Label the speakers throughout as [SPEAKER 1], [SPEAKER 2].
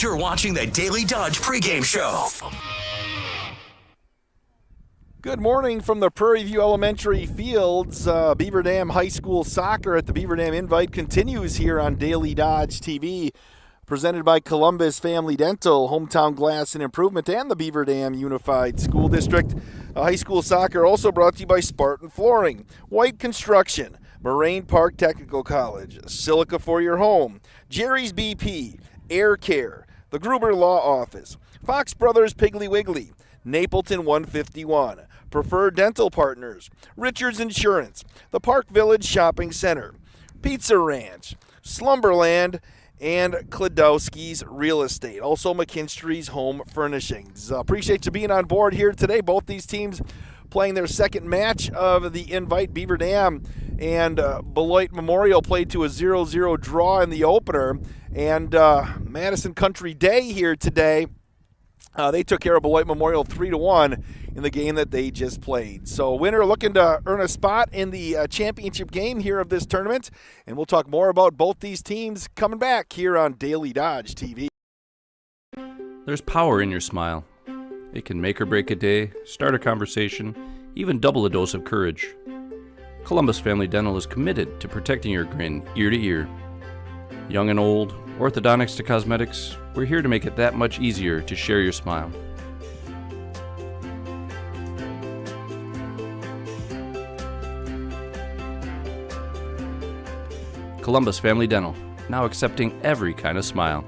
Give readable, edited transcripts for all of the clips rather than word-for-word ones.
[SPEAKER 1] You're watching the Daily Dodge pregame show.
[SPEAKER 2] Good morning from the Prairie View Elementary Fields. Beaver Dam High School soccer at the Beaver Dam Invite continues here on Daily Dodge TV. Presented by Columbus Family Dental, Hometown Glass and Improvement, and the Beaver Dam Unified School District. High school soccer also brought to you by Spartan Flooring, White Construction, Moraine Park Technical College, Silica for Your Home, Jerry's BP, Air Care, the Gruber Law Office, Fox Brothers Piggly Wiggly, Napleton 151, Preferred Dental Partners, Richards Insurance, the Park Village Shopping Center, Pizza Ranch, Slumberland, and Klodowski's Real Estate. Also McKinstry's Home Furnishings. Appreciate you being on board here today. Both these teams playing their second match of the Invite. Beaver Dam and Beloit Memorial played to a 0-0 draw in the opener. And Madison Country Day here today. They took care of Beloit Memorial 3-1 in the game that they just played. So winner looking to earn a spot in the championship game here of this tournament. And we'll talk more about both these teams coming back here on Daily Dodge TV.
[SPEAKER 3] There's power in your smile. It can make or break a day, start a conversation, even double a dose of courage. Columbus Family Dental is committed to protecting your grin ear to ear. Young and old, orthodontics to cosmetics, we're here to make it that much easier to share your smile. Columbus Family Dental, now accepting every kind of smile.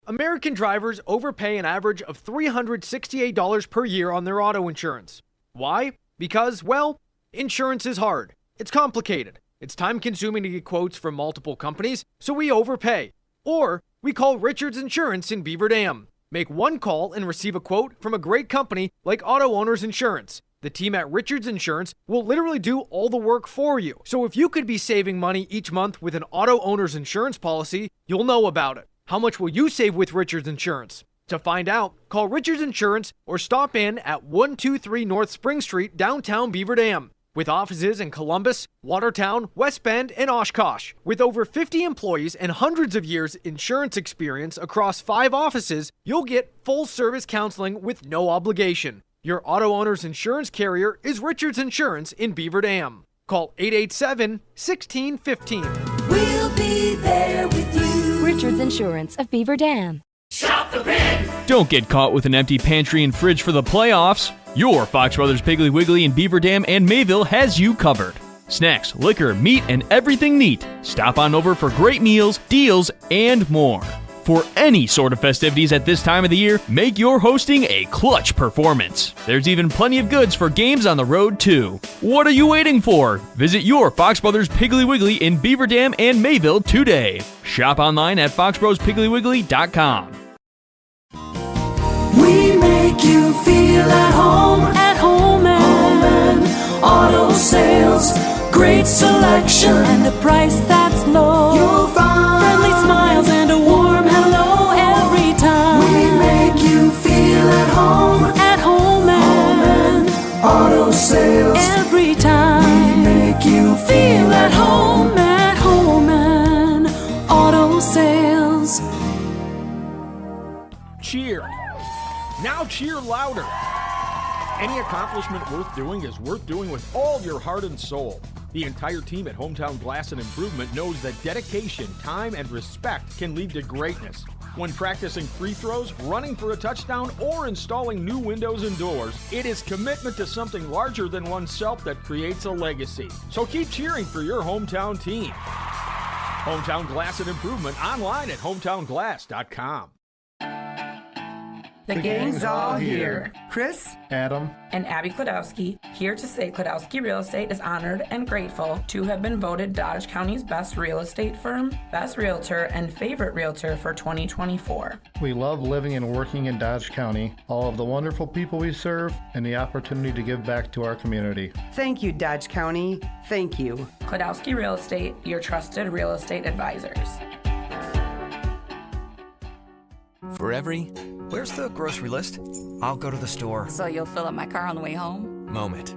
[SPEAKER 4] American drivers overpay an average of $368 per year on their auto insurance. Why? Because, well, insurance is hard. It's complicated. It's time-consuming to get quotes from multiple companies, so we overpay. Or we call Richards Insurance in Beaver Dam. Make one call and receive a quote from a great company like Auto Owners Insurance. The team at Richards Insurance will literally do all the work for you. So if you could be saving money each month with an Auto Owners Insurance policy, you'll know about it. How much will you save with Richards Insurance? To find out, call Richards Insurance or stop in at 123 North Spring Street, downtown Beaver Dam. With offices in Columbus, Watertown, West Bend, and Oshkosh. With over 50 employees and hundreds of years insurance experience across 5 offices, you'll get full-service counseling with no obligation. Your auto owner's insurance carrier is Richards Insurance in Beaver Dam. Call 887-1615.
[SPEAKER 5] We'll be there with you. Richards Insurance of Beaver Dam.
[SPEAKER 1] Shop the pin!
[SPEAKER 6] Don't get caught with an empty pantry and fridge for the playoffs. Your Fox Brothers Piggly Wiggly in Beaver Dam and Mayville has you covered. Snacks, liquor, meat, and everything neat. Stop on over for great meals, deals, and more. For any sort of festivities at this time of the year, make your hosting a clutch performance. There's even plenty of goods for games on the road, too. What are you waiting for? Visit your Fox Brothers Piggly Wiggly in Beaver Dam and Mayville today. Shop online at foxbrospigglywiggley.com.
[SPEAKER 5] We make you feel at home and auto sales. Great selection and a price that's low. You'll find friendly smiles and a warm hello every time. We make you feel at home and auto sales. Every time we make you feel at home and auto sales.
[SPEAKER 7] Cheer. Now cheer louder. Any accomplishment worth doing is worth doing with all your heart and soul. The entire team at Hometown Glass and Improvement knows that dedication, time, and respect can lead to greatness. When practicing free throws, running for a touchdown, or installing new windows and doors, it is commitment to something larger than oneself that creates a legacy. So keep cheering for your hometown team. Hometown Glass and Improvement online at hometownglass.com.
[SPEAKER 8] The gang's all here. Chris,
[SPEAKER 9] Adam,
[SPEAKER 8] and Abby Klodowski, here to say Klodowski Real Estate is honored and grateful to have been voted Dodge County's best real estate firm, best realtor, and favorite realtor for 2024.
[SPEAKER 9] We love living and working in Dodge County, all of the wonderful people we serve, and the opportunity to give back to our community.
[SPEAKER 10] Thank you, Dodge County. Thank you.
[SPEAKER 8] Klodowski Real Estate, your trusted real estate advisors.
[SPEAKER 11] For every, where's the grocery list? I'll go to the store.
[SPEAKER 12] So you'll fill up my car on the way home?
[SPEAKER 11] Moment.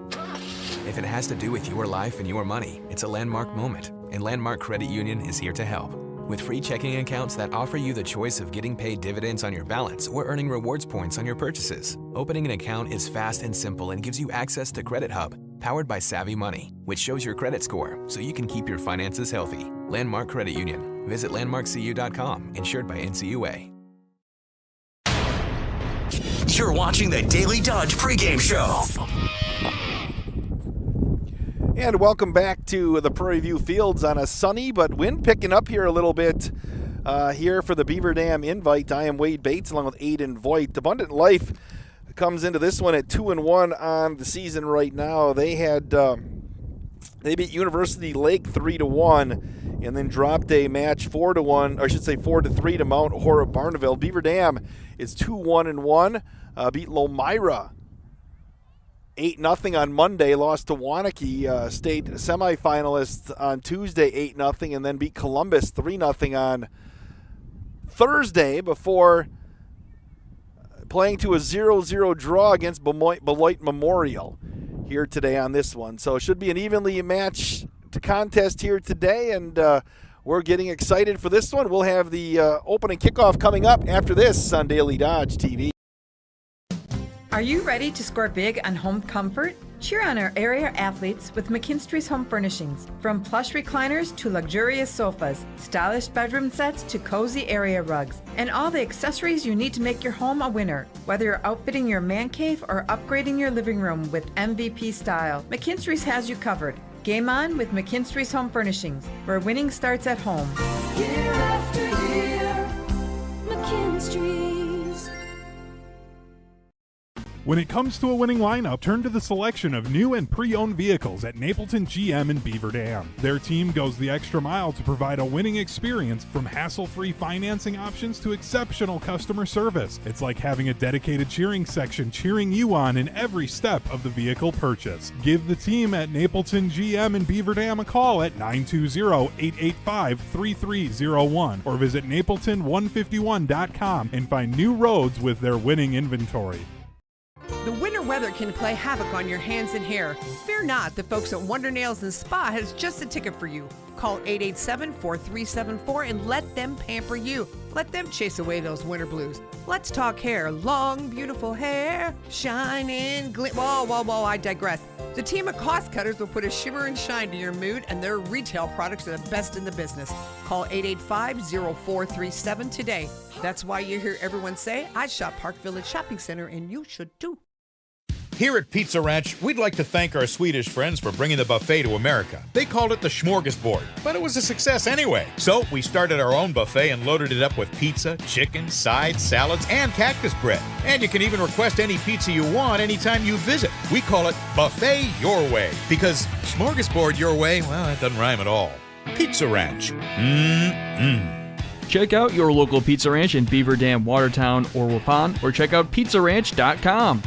[SPEAKER 11] If it has to do with your life and your money, it's a landmark moment, and Landmark Credit Union is here to help.
[SPEAKER 13] With free checking accounts that offer you the choice of getting paid dividends on your balance or earning rewards points on your purchases. Opening an account is fast and simple and gives you access to Credit Hub, powered by Savvy Money, which shows your credit score so you can keep your finances healthy. Landmark Credit Union. Visit landmarkcu.com, insured by NCUA.
[SPEAKER 1] You're watching the Daily Dodge pregame show.
[SPEAKER 2] And welcome back to the Prairie View Fields on a sunny but wind picking up here a little bit here for the Beaver Dam Invite. I am Wade Bates along with Aiden Voigt. Abundant Life comes into this one at 2-1 on the season right now. They had they beat University Lake 3-1 and then dropped a match 4-1, or I should say 4-3 to Mount Horeb Barneville. Beaver Dam is 2-1-1. Beat Lomira 8-0 on Monday, lost to Waunakee, state semifinalists on Tuesday 8-0, and then beat Columbus 3-0 on Thursday before playing to a 0-0 draw against Beloit Memorial here today on this one. So it should be an evenly matched contest here today, and we're getting excited for this one. We'll have the opening kickoff coming up after this on Daily Dodge TV.
[SPEAKER 14] Are you ready to score big on home comfort? Cheer on our area athletes with McKinstry's Home Furnishings. From plush recliners to luxurious sofas, stylish bedroom sets to cozy area rugs, and all the accessories you need to make your home a winner. Whether you're outfitting your man cave or upgrading your living room with MVP style, McKinstry's has you covered. Game on with McKinstry's Home Furnishings, where winning starts at home.
[SPEAKER 5] Year after year, McKinstry's.
[SPEAKER 15] When it comes to a winning lineup, turn to the selection of new and pre-owned vehicles at Napleton GM in Beaver Dam. Their team goes the extra mile to provide a winning experience, from hassle-free financing options to exceptional customer service. It's like having a dedicated cheering section cheering you on in every step of the vehicle purchase. Give the team at Napleton GM in Beaver Dam a call at 920-885-3301 or visit napleton151.com and find new roads with their winning inventory.
[SPEAKER 16] The winter weather can play havoc on your hands and hair. Fear not, the folks at Wonder Nails and Spa has just the ticket for you. Call 887-4374 and let them pamper you. Let them chase away those winter blues. Let's talk hair. Long, beautiful hair, shining, whoa, I digress. The team of cost cutters will put a shimmer and shine to your mood, and their retail products are the best in the business. Call 885-0437 today. That's why you hear everyone say, I shop Park Village Shopping Center, and you should too.
[SPEAKER 17] Here at Pizza Ranch, we'd like to thank our Swedish friends for bringing the buffet to America. They called it the smorgasbord, but it was a success anyway. So we started our own buffet and loaded it up with pizza, chicken, sides, salads, and cactus bread. And you can even request any pizza you want anytime you visit. We call it Buffet Your Way, because smorgasbord your way, well, that doesn't rhyme at all. Pizza Ranch.
[SPEAKER 6] Check out your local Pizza Ranch in Beaver Dam, Watertown, or Waupun, or check out pizzaranch.com.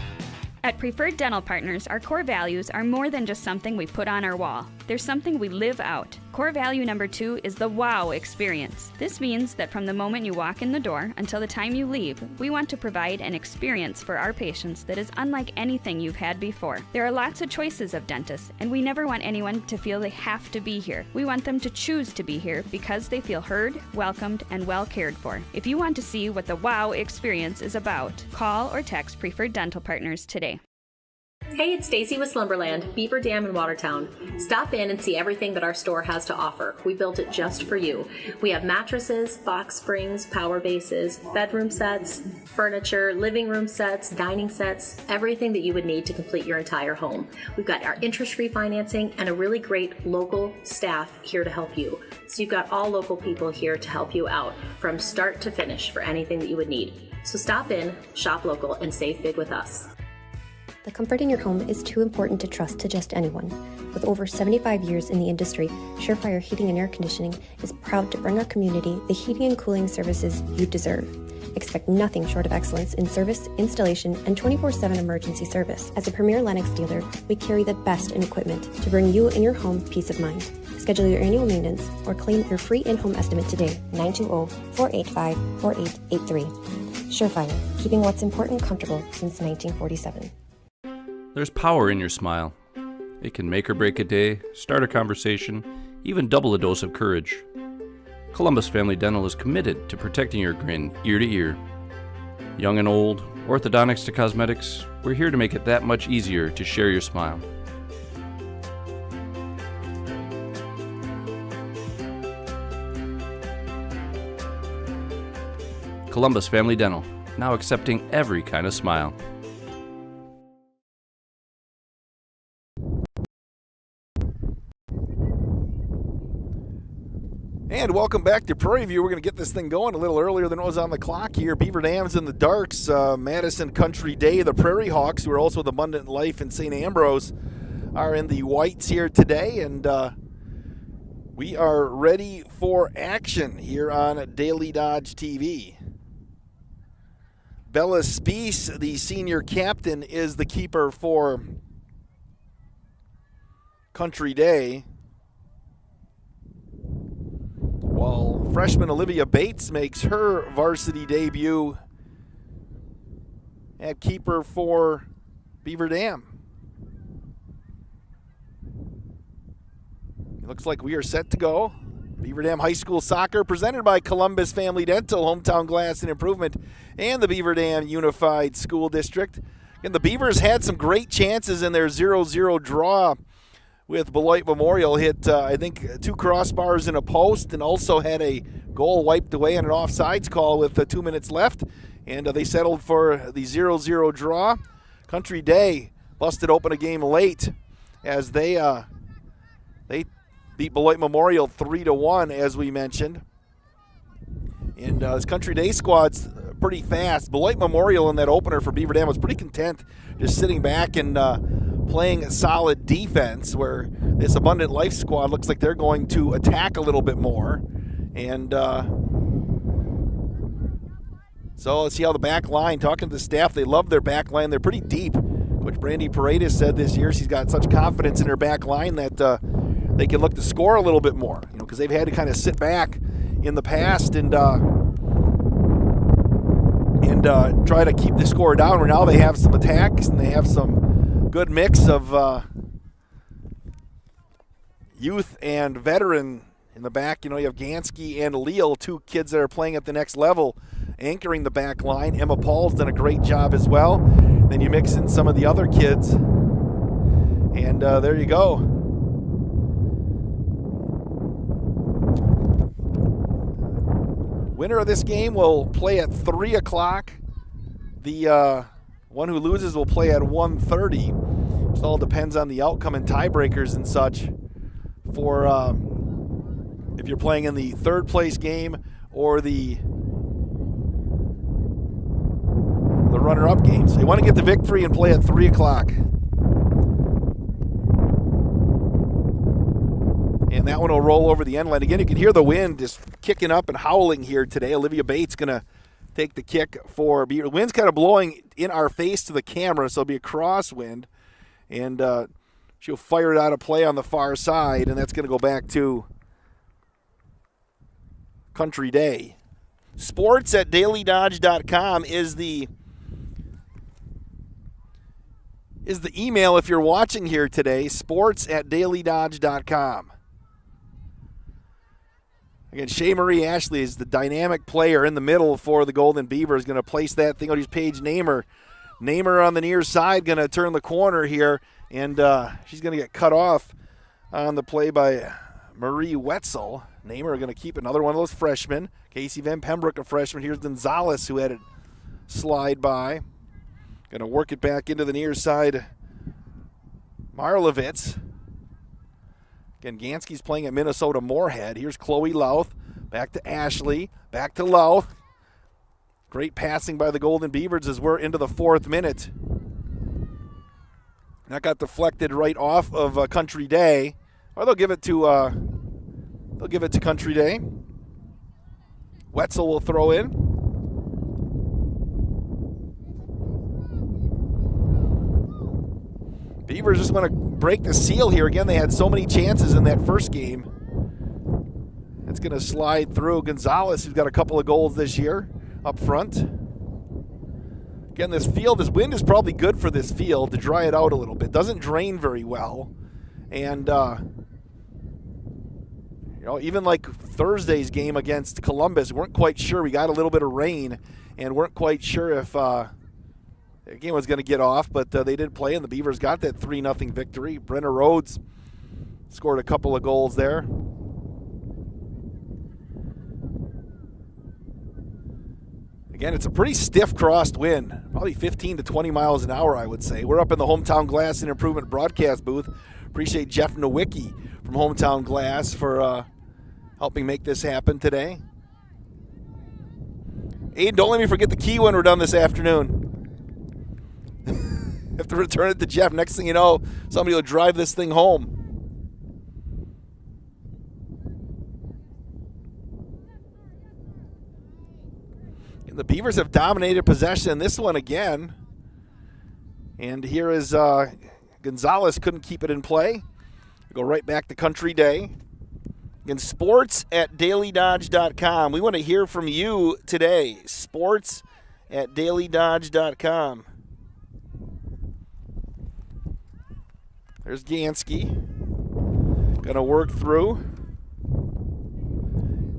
[SPEAKER 18] At Preferred Dental Partners, our core values are more than just something we put on our wall. They're something we live out. Core value number 2 is the wow experience. This means that from the moment you walk in the door until the time you leave, we want to provide an experience for our patients that is unlike anything you've had before. There are lots of choices of dentists, and we never want anyone to feel they have to be here. We want them to choose to be here because they feel heard, welcomed, and well cared for. If you want to see what the wow experience is about, call or text Preferred Dental Partners today.
[SPEAKER 19] Hey, it's Stacy with Slumberland, Beaver Dam in Watertown. Stop in and see everything that our store has to offer. We built it just for you. We have mattresses, box springs, power bases, bedroom sets, furniture, living room sets, dining sets, everything that you would need to complete your entire home. We've got our interest-free financing and a really great local staff here to help you. So you've got all local people here to help you out from start to finish for anything that you would need. So stop in, shop local, and save big with us.
[SPEAKER 20] The comfort in your home is too important to trust to just anyone. With over 75 years in the industry, Surefire Heating and Air Conditioning is proud to bring our community the heating and cooling services you deserve. Expect nothing short of excellence in service, installation, and 24/7 emergency service. As a premier Lennox dealer, we carry the best in equipment to bring you and your home peace of mind. Schedule your annual maintenance or claim your free in-home estimate today, 920-485-4883. Surefire, keeping what's important comfortable since 1947.
[SPEAKER 3] There's power in your smile. It can make or break a day, start a conversation, even double a dose of courage. Columbus Family Dental is committed to protecting your grin ear to ear. Young and old, orthodontics to cosmetics, we're here to make it that much easier to share your smile. Columbus Family Dental, now accepting every kind of smile.
[SPEAKER 2] And welcome back to Prairie View. We're going to get this thing going a little earlier than it was on the clock here. Beaver Dam's in the Darks. Madison Country Day. The Prairie Hawks, who are also with Abundant Life in St. Ambrose, are in the whites here today. And we are ready for action here on Daily Dodge TV. Bella Speece, the senior captain, is the keeper for Country Day, while freshman Olivia Bates makes her varsity debut at keeper for Beaver Dam. It looks like we are set to go. Beaver Dam High School Soccer presented by Columbus Family Dental, Hometown Glass and Improvement, and the Beaver Dam Unified School District. And the Beavers had some great chances in their 0-0 draw with Beloit Memorial. Hit, I think, 2 crossbars and a post, and also had a goal wiped away on an offsides call with 2 minutes left. And they settled for the 0-0 draw. Country Day busted open a game late as they beat Beloit Memorial 3-1, as we mentioned. And this Country Day squad's pretty fast. Beloit Memorial in that opener for Beaver Dam was pretty content just sitting back and playing a solid defense, where this Abundant Life squad looks like they're going to attack a little bit more. And so let's see how the back line, talking to the staff, they love their back line. They're pretty deep. Coach Brandy Paredes said this year she's got such confidence in her back line that they can look to score a little bit more, because they've had to kind of sit back in the past and try to keep the score down, where now they have some attacks and they have some good mix of youth and veteran in the back. You have Gansky and Leal, 2 kids that are playing at the next level, anchoring the back line. Emma Paul's done a great job as well. Then you mix in some of the other kids, and there you go. Winner of this game will play at 3 o'clock. The one who loses will play at 1:30. It all depends on the outcome and tiebreakers and such for if you're playing in the third place game or the runner-up game. So you want to get the victory and play at 3 o'clock. And that one will roll over the end line. Again, you can hear the wind just kicking up and howling here today. Olivia Bates going to take the kick for Beaver. The wind's kind of blowing in our face to the camera, so it'll be a crosswind. And she'll fire it out of play on the far side, and that's going to go back to Country Day. Sports at dailydodge.com is the email if you're watching here today. Sports at dailydodge.com. Again, Shea Marie Ashley is the dynamic player in the middle for the Golden Beavers. Going to place that thing on his Paige Namer. Namer on the near side, going to turn the corner here, and she's going to get cut off on the play by Marie Wetzel. Namer going to keep another one of those freshmen. Casey Van Pembroke, a freshman. Here's Gonzalez, who had it slide by. Going to work it back into the near side. Marlovitz. Again, Gansky's playing at Minnesota Moorhead. Here's Chloe Louth. Back to Ashley. Back to Louth. Great passing by the Golden Beavers as we're into the 4th minute. That got deflected right off of Country Day. Or they'll give it to Country Day. Wetzel will throw in. Beavers just want to break the seal here. Again, they had so many chances in that first game. That's going to slide through Gonzalez, who's got a couple of goals this year up front. Again, this wind is probably good for this field to dry it out a little bit. Doesn't drain very well. And even like Thursday's game against Columbus, weren't quite sure. We got a little bit of rain and weren't quite sure if the game was going to get off, but they did play, and the Beavers got that 3-0 victory. Brenner Rhodes scored a couple of goals there. Again, it's a pretty stiff crossed wind, probably 15 to 20 miles an hour, I would say. We're up in the Hometown Glass and Improvement broadcast booth. Appreciate Jeff Nowicki from Hometown Glass for helping make this happen today. Aiden, don't let me forget the key when we're done this afternoon. Have to return it to Jeff. Next thing you know, somebody will drive this thing home. The Beavers have dominated possession in this one again. And here is Gonzalez couldn't keep it in play. Go right back to Country Day. Again, sports@dailydodge.com. We want to hear from you today. Sports@dailydodge.com. There's Gansky. Going to work through.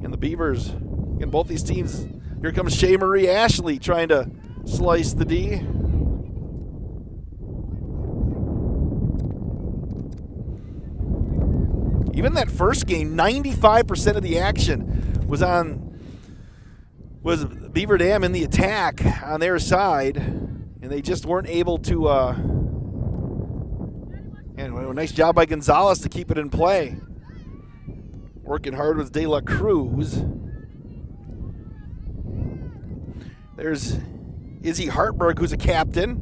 [SPEAKER 2] And the Beavers, again, both these teams. Here comes Shea Marie Ashley trying to slice the D. Even that first game, 95% of the action was Beaver Dam in the attack on their side, and they just weren't able to. And a nice job by Gonzalez to keep it in play. Working hard with De La Cruz. There's Izzy Hartberg, who's a captain.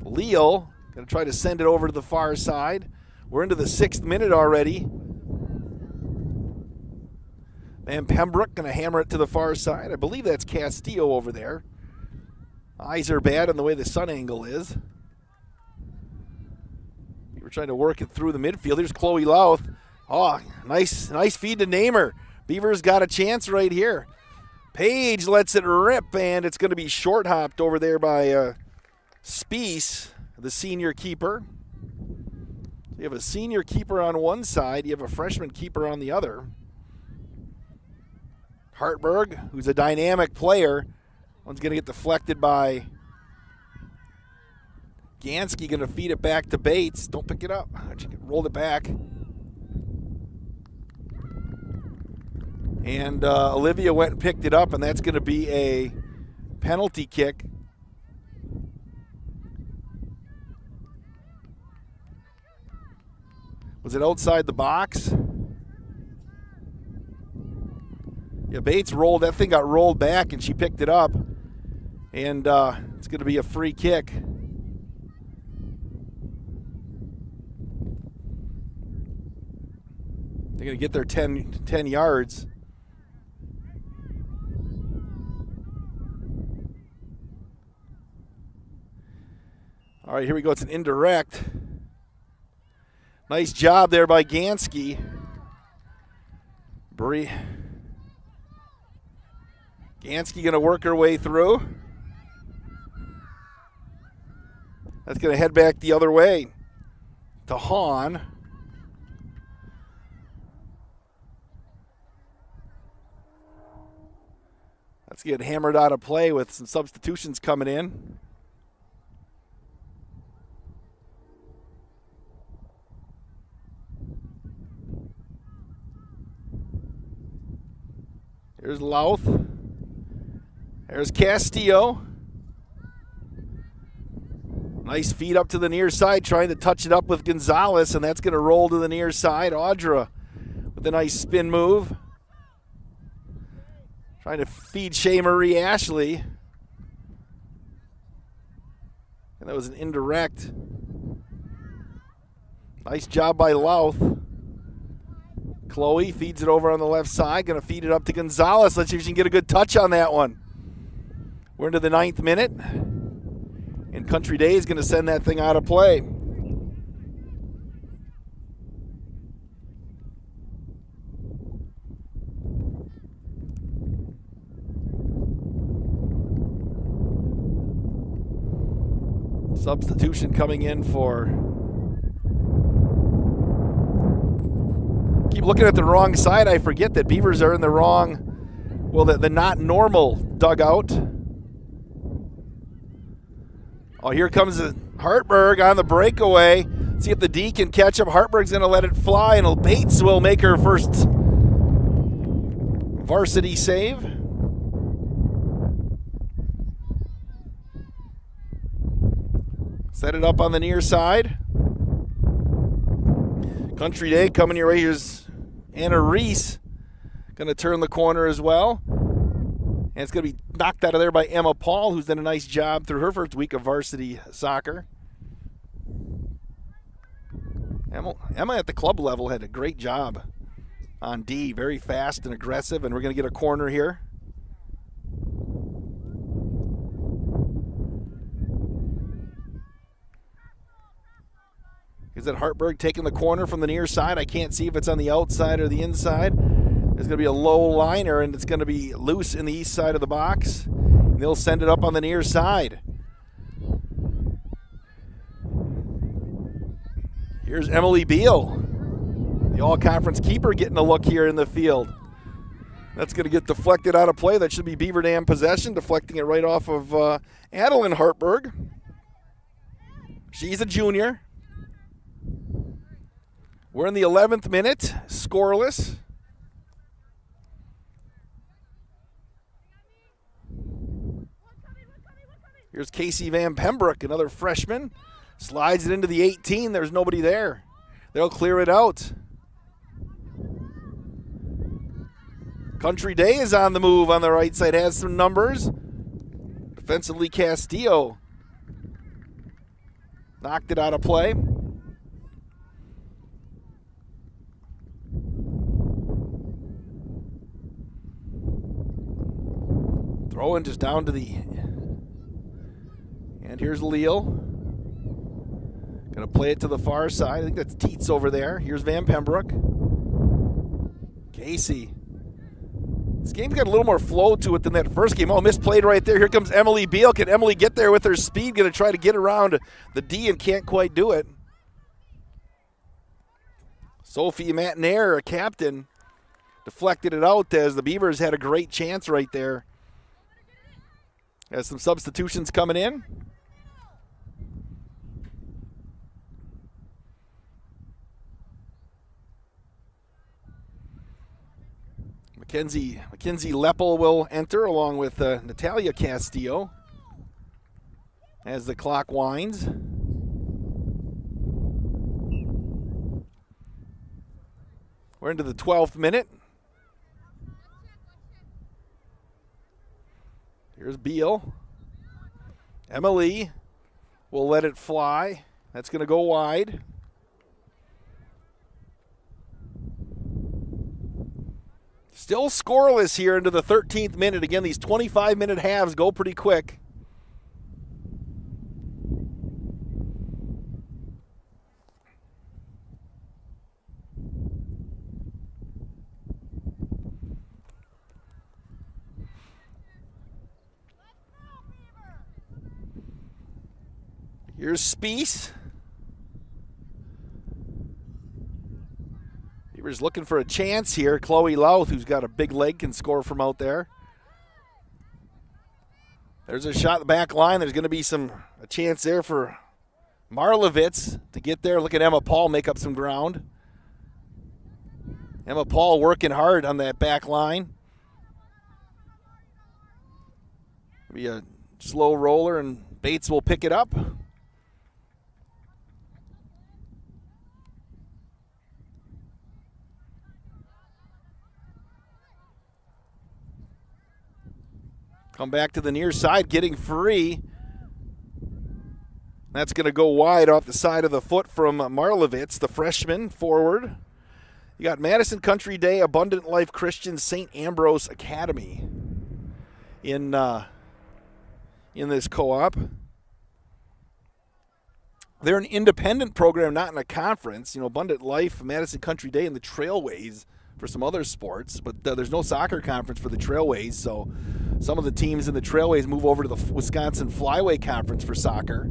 [SPEAKER 2] Leal going to try to send it over to the far side. We're into the 6th minute already. Van Pembroke going to hammer it to the far side. I believe that's Castillo over there. Eyes are bad on the way the sun angle is. We're trying to work it through the midfield. Here's Chloe Louth. Oh, nice feed to Namer. Beavers got a chance right here. Page lets it rip, and it's going to be short-hopped over there by Spies, the senior keeper. You have a senior keeper on one side. You have a freshman keeper on the other. Hartberg, who's a dynamic player. One's going to get deflected by Gansky, going to feed it back to Bates. Don't pick it up. Rolled it back. And Olivia went and picked it up, and that's going to be a penalty kick. Was it outside the box? Yeah, Bates rolled. That thing got rolled back, and she picked it up. And it's going to be a free kick. They're going to get their 10 yards. All right, here we go. It's an indirect. Nice job there by Gansky. Gansky going to work her way through. That's going to head back the other way to Hahn. That's getting hammered out of play with some substitutions coming in. Here's Louth. There's Castillo. Nice feed up to the near side, trying to touch it up with Gonzalez, and that's going to roll to the near side. Audra with a nice spin move. Trying to feed Shea Marie Ashley. And that was an indirect. Nice job by Louth. Chloe feeds it over on the left side. Going to feed it up to Gonzalez. Let's see if she can get a good touch on that one. We're into the 9th minute. And Country Day is going to send that thing out of play. Substitution coming in for keep looking at the wrong side. I forget that Beavers are in the wrong, well, the not normal dugout. Oh, here comes Hartberg on the breakaway. See if the D can catch up. Hartberg's going to let it fly, and Bates will make her first varsity save. Set it up on the near side. Country Day coming your way. Here's Anna Reese. Going to turn the corner as well. And it's going to be knocked out of there by Emma Paul, who's done a nice job through her first week of varsity soccer. Emma at the club level had a great job on D. Very fast and aggressive, and we're going to get a corner here. Is it Hartberg taking the corner from the near side? I can't see if it's on the outside or the inside. There's going to be a low liner, and it's going to be loose in the east side of the box. And they'll send it up on the near side. Here's Emily Beal, the all-conference keeper, getting a look here in the field. That's going to get deflected out of play. That should be Beaver Dam possession, deflecting it right off of Adeline Hartberg. She's a junior. We're in the 11th minute, scoreless. Here's Casey Van Pembroke, another freshman. Slides it into the 18. There's nobody there. They'll clear it out. Country Day is on the move on the right side, has some numbers. Defensively, Castillo knocked it out of play. Throwing just down to the... And here's Leal. Going to play it to the far side. I think that's Teets over there. Here's Van Pembroke. Casey. This game's got a little more flow to it than that first game. Oh, misplayed right there. Here comes Emily Beal. Can Emily get there with her speed? Going to try to get around the D and can't quite do it. Sophie Matinaire, a captain, deflected it out as the Beavers had a great chance right there. Has some substitutions coming in. Mackenzie Leppel will enter along with Natalia Castillo as the clock winds. We're into the 12th minute. Here's Beal. Emily will let it fly. That's going to go wide. Still scoreless here into the 13th minute. Again, these 25-minute halves go pretty quick. Here's Spies. Beavers looking for a chance here. Chloe Louth, who's got a big leg, can score from out there. There's a shot at the back line. There's going to be a chance there for Marlovitz to get there. Look at Emma Paul make up some ground. Emma Paul working hard on that back line. Be a slow roller, and Bates will pick it up. Come back to the near side, getting free. That's going to go wide off the side of the foot from Marlovitz, the freshman forward. You got Madison Country Day, Abundant Life Christian, St. Ambrose Academy in this co-op. They're an independent program, not in a conference. You know, Abundant Life, Madison Country Day, and the Trailways for some other sports, but there's no soccer conference for the Trailways, so some of the teams in the Trailways move over to the Wisconsin Flyway Conference for soccer.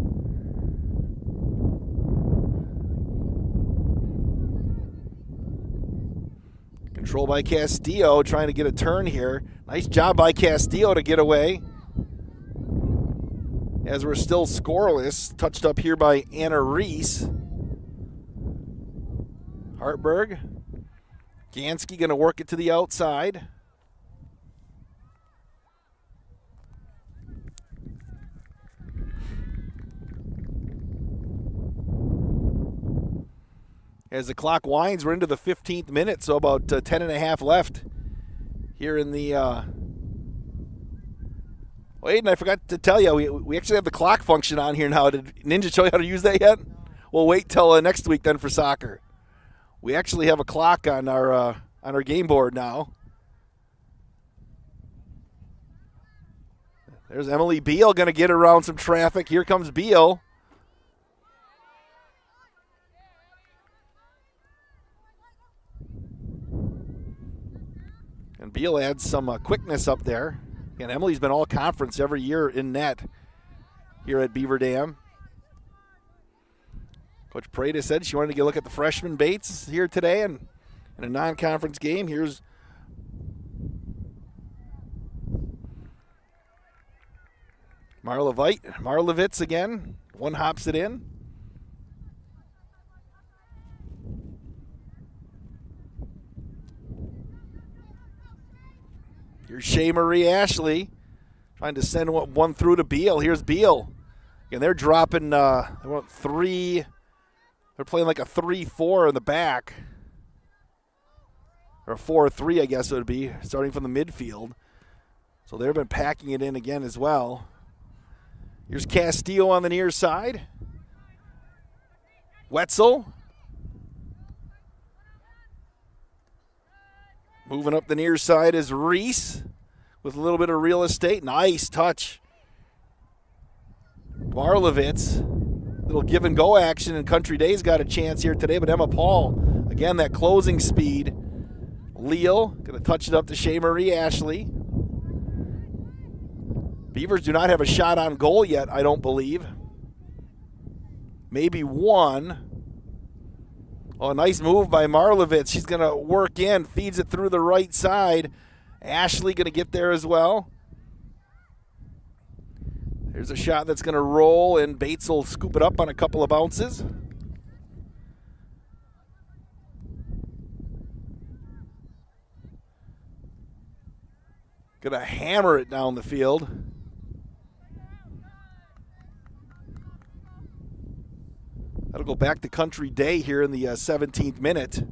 [SPEAKER 2] Control by Castillo, trying to get a turn here. Nice job by Castillo to get away. As we're still scoreless, touched up here by Anna Reese. Hartberg. Gansky going to work it to the outside. As the clock winds, we're into the 15th minute, so about 10 and a half left here in the... Wait, and I forgot to tell you, we actually have the clock function on here now. Did Ninja show you how to use that yet? We'll wait till next week then for soccer. We actually have a clock on our game board now. There's Emily Beal going to get around some traffic. Here comes Beal. And Beal adds some quickness up there. And Emily's been all conference every year in net here at Beaver Dam. Coach Prada said she wanted to get a look at the freshman Bates here today and in a non-conference game. Here's Marlevitz again. One hops it in. Here's Shea Marie Ashley trying to send one through to Beal. Here's Beal. And they're dropping they want three. They're playing like a 3-4 in the back. Or a 4-3, I guess it would be, starting from the midfield. So they've been packing it in again as well. Here's Castillo on the near side. Wetzel. Moving up the near side is Reese with a little bit of real estate. Nice touch. Barlovitz. Little give and go action, and Country Day's got a chance here today, but Emma Paul, again, that closing speed. Leal going to touch it up to Shea Marie Ashley. Beavers do not have a shot on goal yet, I don't believe. Maybe one. Oh, nice move by Marlovitz. She's going to work in, feeds it through the right side. Ashley going to get there as well. There's a shot that's going to roll, and Bates will scoop it up on a couple of bounces. Going to hammer it down the field. That'll go back to Country Day here in the 17th minute.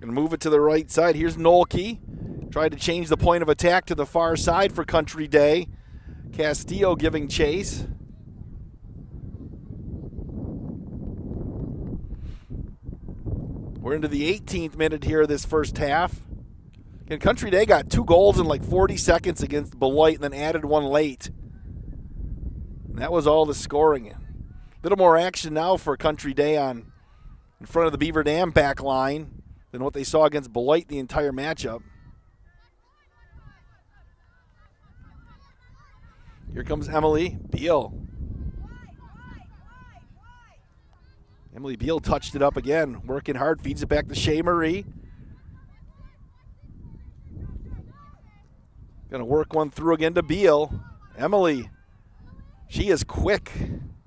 [SPEAKER 2] Going to move it to the right side. Here's Nolke. Tried to change the point of attack to the far side for Country Day. Castillo giving chase. We're into the 18th minute here of this first half. And Country Day got 2 goals in like 40 seconds against Beloit and then added one late. And that was all the scoring. A little more action now for Country Day in front of the Beaver Dam back line than what they saw against Beloit the entire matchup. Here comes Emily Beal. Emily Beal touched it up again, working hard, feeds it back to Shea Marie. Gonna work one through again to Beal. Emily, she is quick.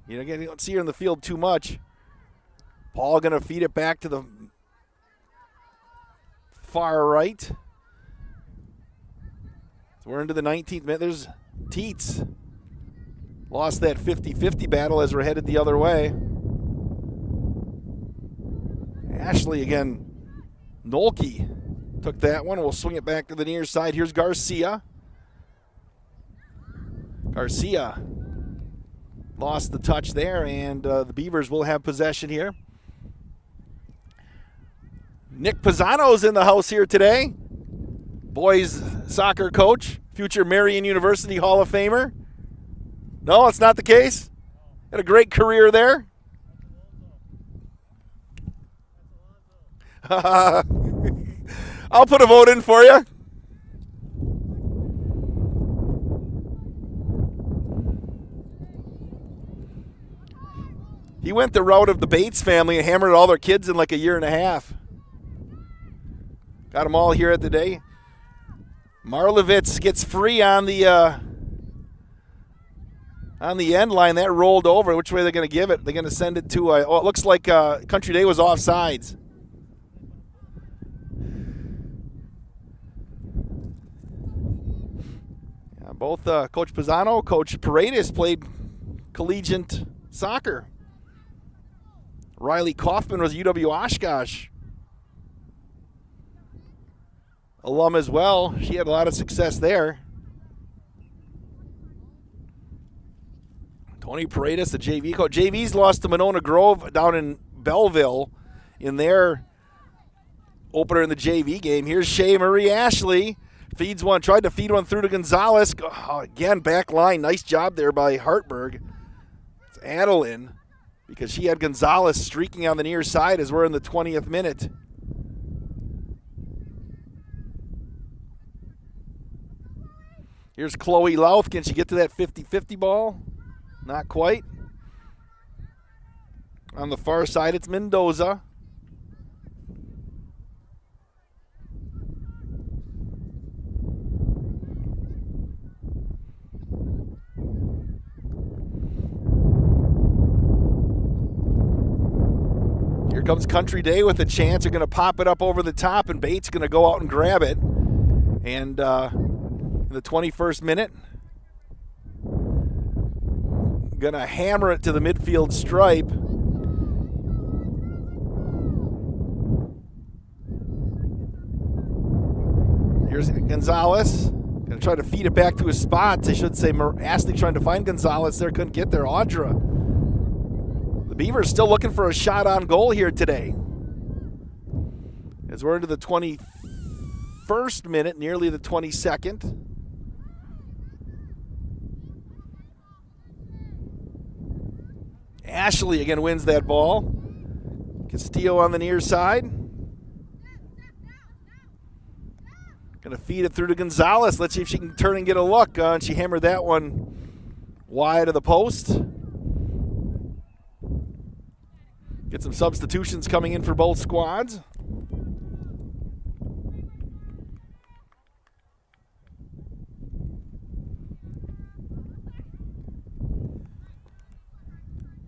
[SPEAKER 2] You don't see her in the field too much. Paul gonna feed it back to the far right. So we're into the 19th minute. There's Teets. Lost that 50-50 battle as we're headed the other way. Ashley again. Nolke took that one. We'll swing it back to the near side. Here's Garcia. Garcia lost the touch there, and the Beavers will have possession here. Nick Pisano's in the house here today. Boys soccer coach, future Marion University Hall of Famer. No, it's not the case. Had a great career there. I'll put a vote in for you. He went the route of the Bates family and hammered all their kids in like a year and a half. Got them all here at the day. Marlovitz gets free on the end line. That rolled over. Which way are they going to give it? They're going to send it to, it looks like Country Day was offsides. Yeah, both Coach Pisano, Coach Paredes played collegiate soccer. Riley Kaufman was UW Oshkosh alum as well. She had a lot of success there. Tony Paredes, the JV coach. JV's lost to Monona Grove down in Belleville in their opener in the JV game. Here's Shea Marie Ashley. Feeds one, tried to feed one through to Gonzalez. Oh, again, back line. Nice job there by Hartberg. It's Adeline, because she had Gonzalez streaking on the near side as we're in the 20th minute. Here's Chloe Louth. Can she get to that 50-50 ball? Not quite. On the far side, it's Mendoza. Here comes Country Day with a chance. They're going to pop it up over the top, and Bates going to go out and grab it. And in the 21st minute, going to hammer it to the midfield stripe. Here's Gonzalez. Going to try to feed it back to his spot. I should say Astley trying to find Gonzalez there. Couldn't get there. Audra. The Beavers still looking for a shot on goal here today. As we're into the 21st minute, nearly the 22nd. Ashley again wins that ball. Castillo on the near side. Going to feed it through to Gonzalez. Let's see if she can turn and get a look. And she hammered that one wide of the post. Get some substitutions coming in for both squads.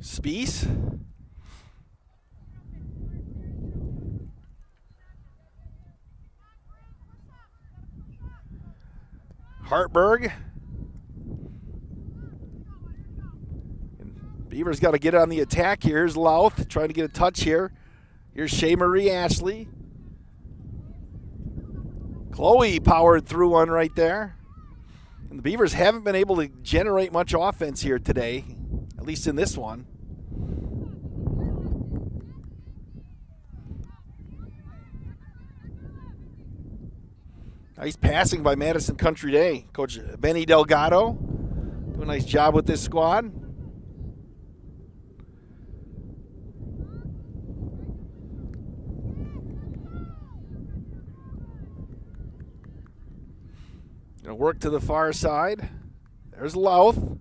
[SPEAKER 2] Spies. Hartberg. And Beaver's got to get on the attack here. Here's Louth trying to get a touch here. Here's Shea Marie Ashley. Chloe powered through one right there. And the Beavers haven't been able to generate much offense here today, at least in this one. Nice passing by Madison Country Day. Coach Benny Delgado doing a nice job with this squad. Gonna work to the far side. There's Louth.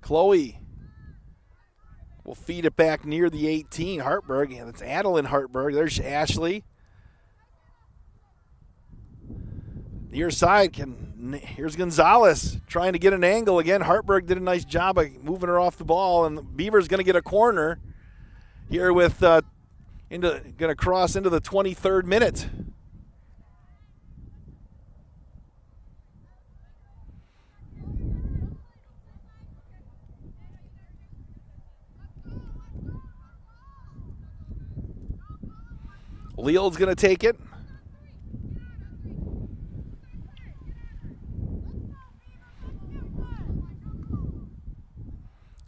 [SPEAKER 2] Chloe will feed it back near the 18. Hartberg, and it's Adeline Hartberg. There's Ashley. Near side, here's Gonzalez trying to get an angle again. Hartberg did a nice job of moving her off the ball, and the Beaver's going to get a corner here with going to cross into the 23rd minute. Leal's going to take it.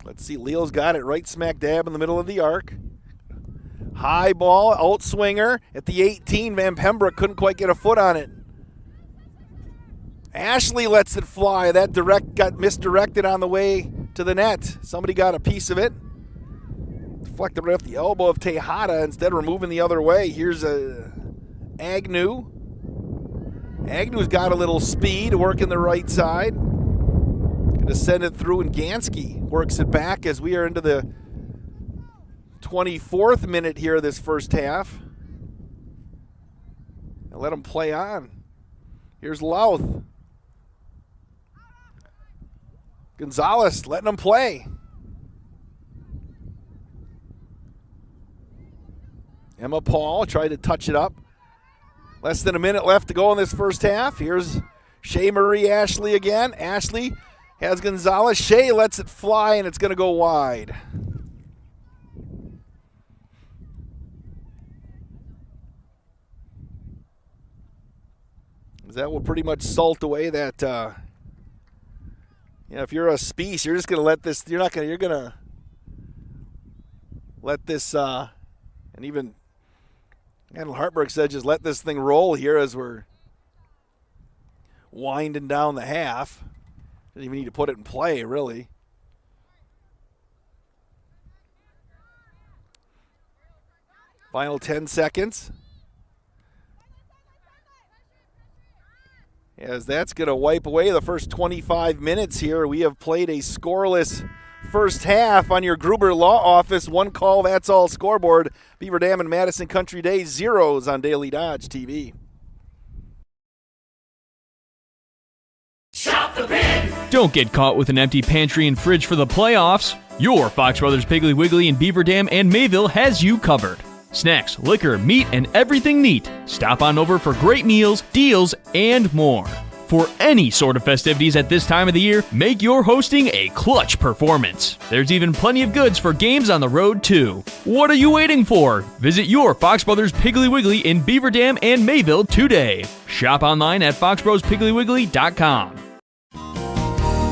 [SPEAKER 2] Let's see, Leal's got it right smack dab in the middle of the arc. High ball, outswinger at the 18. Van Pembroke couldn't quite get a foot on it. Ashley lets it fly. That got misdirected on the way to the net. Somebody got a piece of it. Deflected right off the elbow of Tejada. Instead, we're moving the other way. Here's Agnew. Agnew's got a little speed, working the right side. Going to send it through, and Gansky works it back as we are into the 24th minute here of this first half. And let them play on. Here's Louth. Gonzalez letting them play. Emma Paul tried to touch it up. Less than a minute left to go in this first half. Here's Shea Marie Ashley again. Ashley has Gonzalez. Shea lets it fly, and it's going to go wide. That will pretty much salt away that, if you're a Spies, you're just going to let this, you're going to let this, and even Handel Hartberg said just let this thing roll here as we're winding down the half. Didn't even need to put it in play, really. Final 10 seconds. As that's going to wipe away the first 25 minutes here. We have played a scoreless first half on your Gruber Law Office. One call, that's all scoreboard. Beaver Dam and Madison Country Day, 0s on Daily Dodge TV.
[SPEAKER 6] Shop the pig! Don't get caught with an empty pantry and fridge for the playoffs. Your Fox Brothers Piggly Wiggly in Beaver Dam and Mayville has you covered. Snacks, liquor, meat, and everything neat. Stop on over for great meals, deals, and more. For any sort of festivities at this time of the year, make your hosting a clutch performance. There's even plenty of goods for games on the road, too. What are you waiting for? Visit your Fox Brothers Piggly Wiggly in Beaver Dam and Mayville today. Shop online at foxbrospiggliwiggly.com.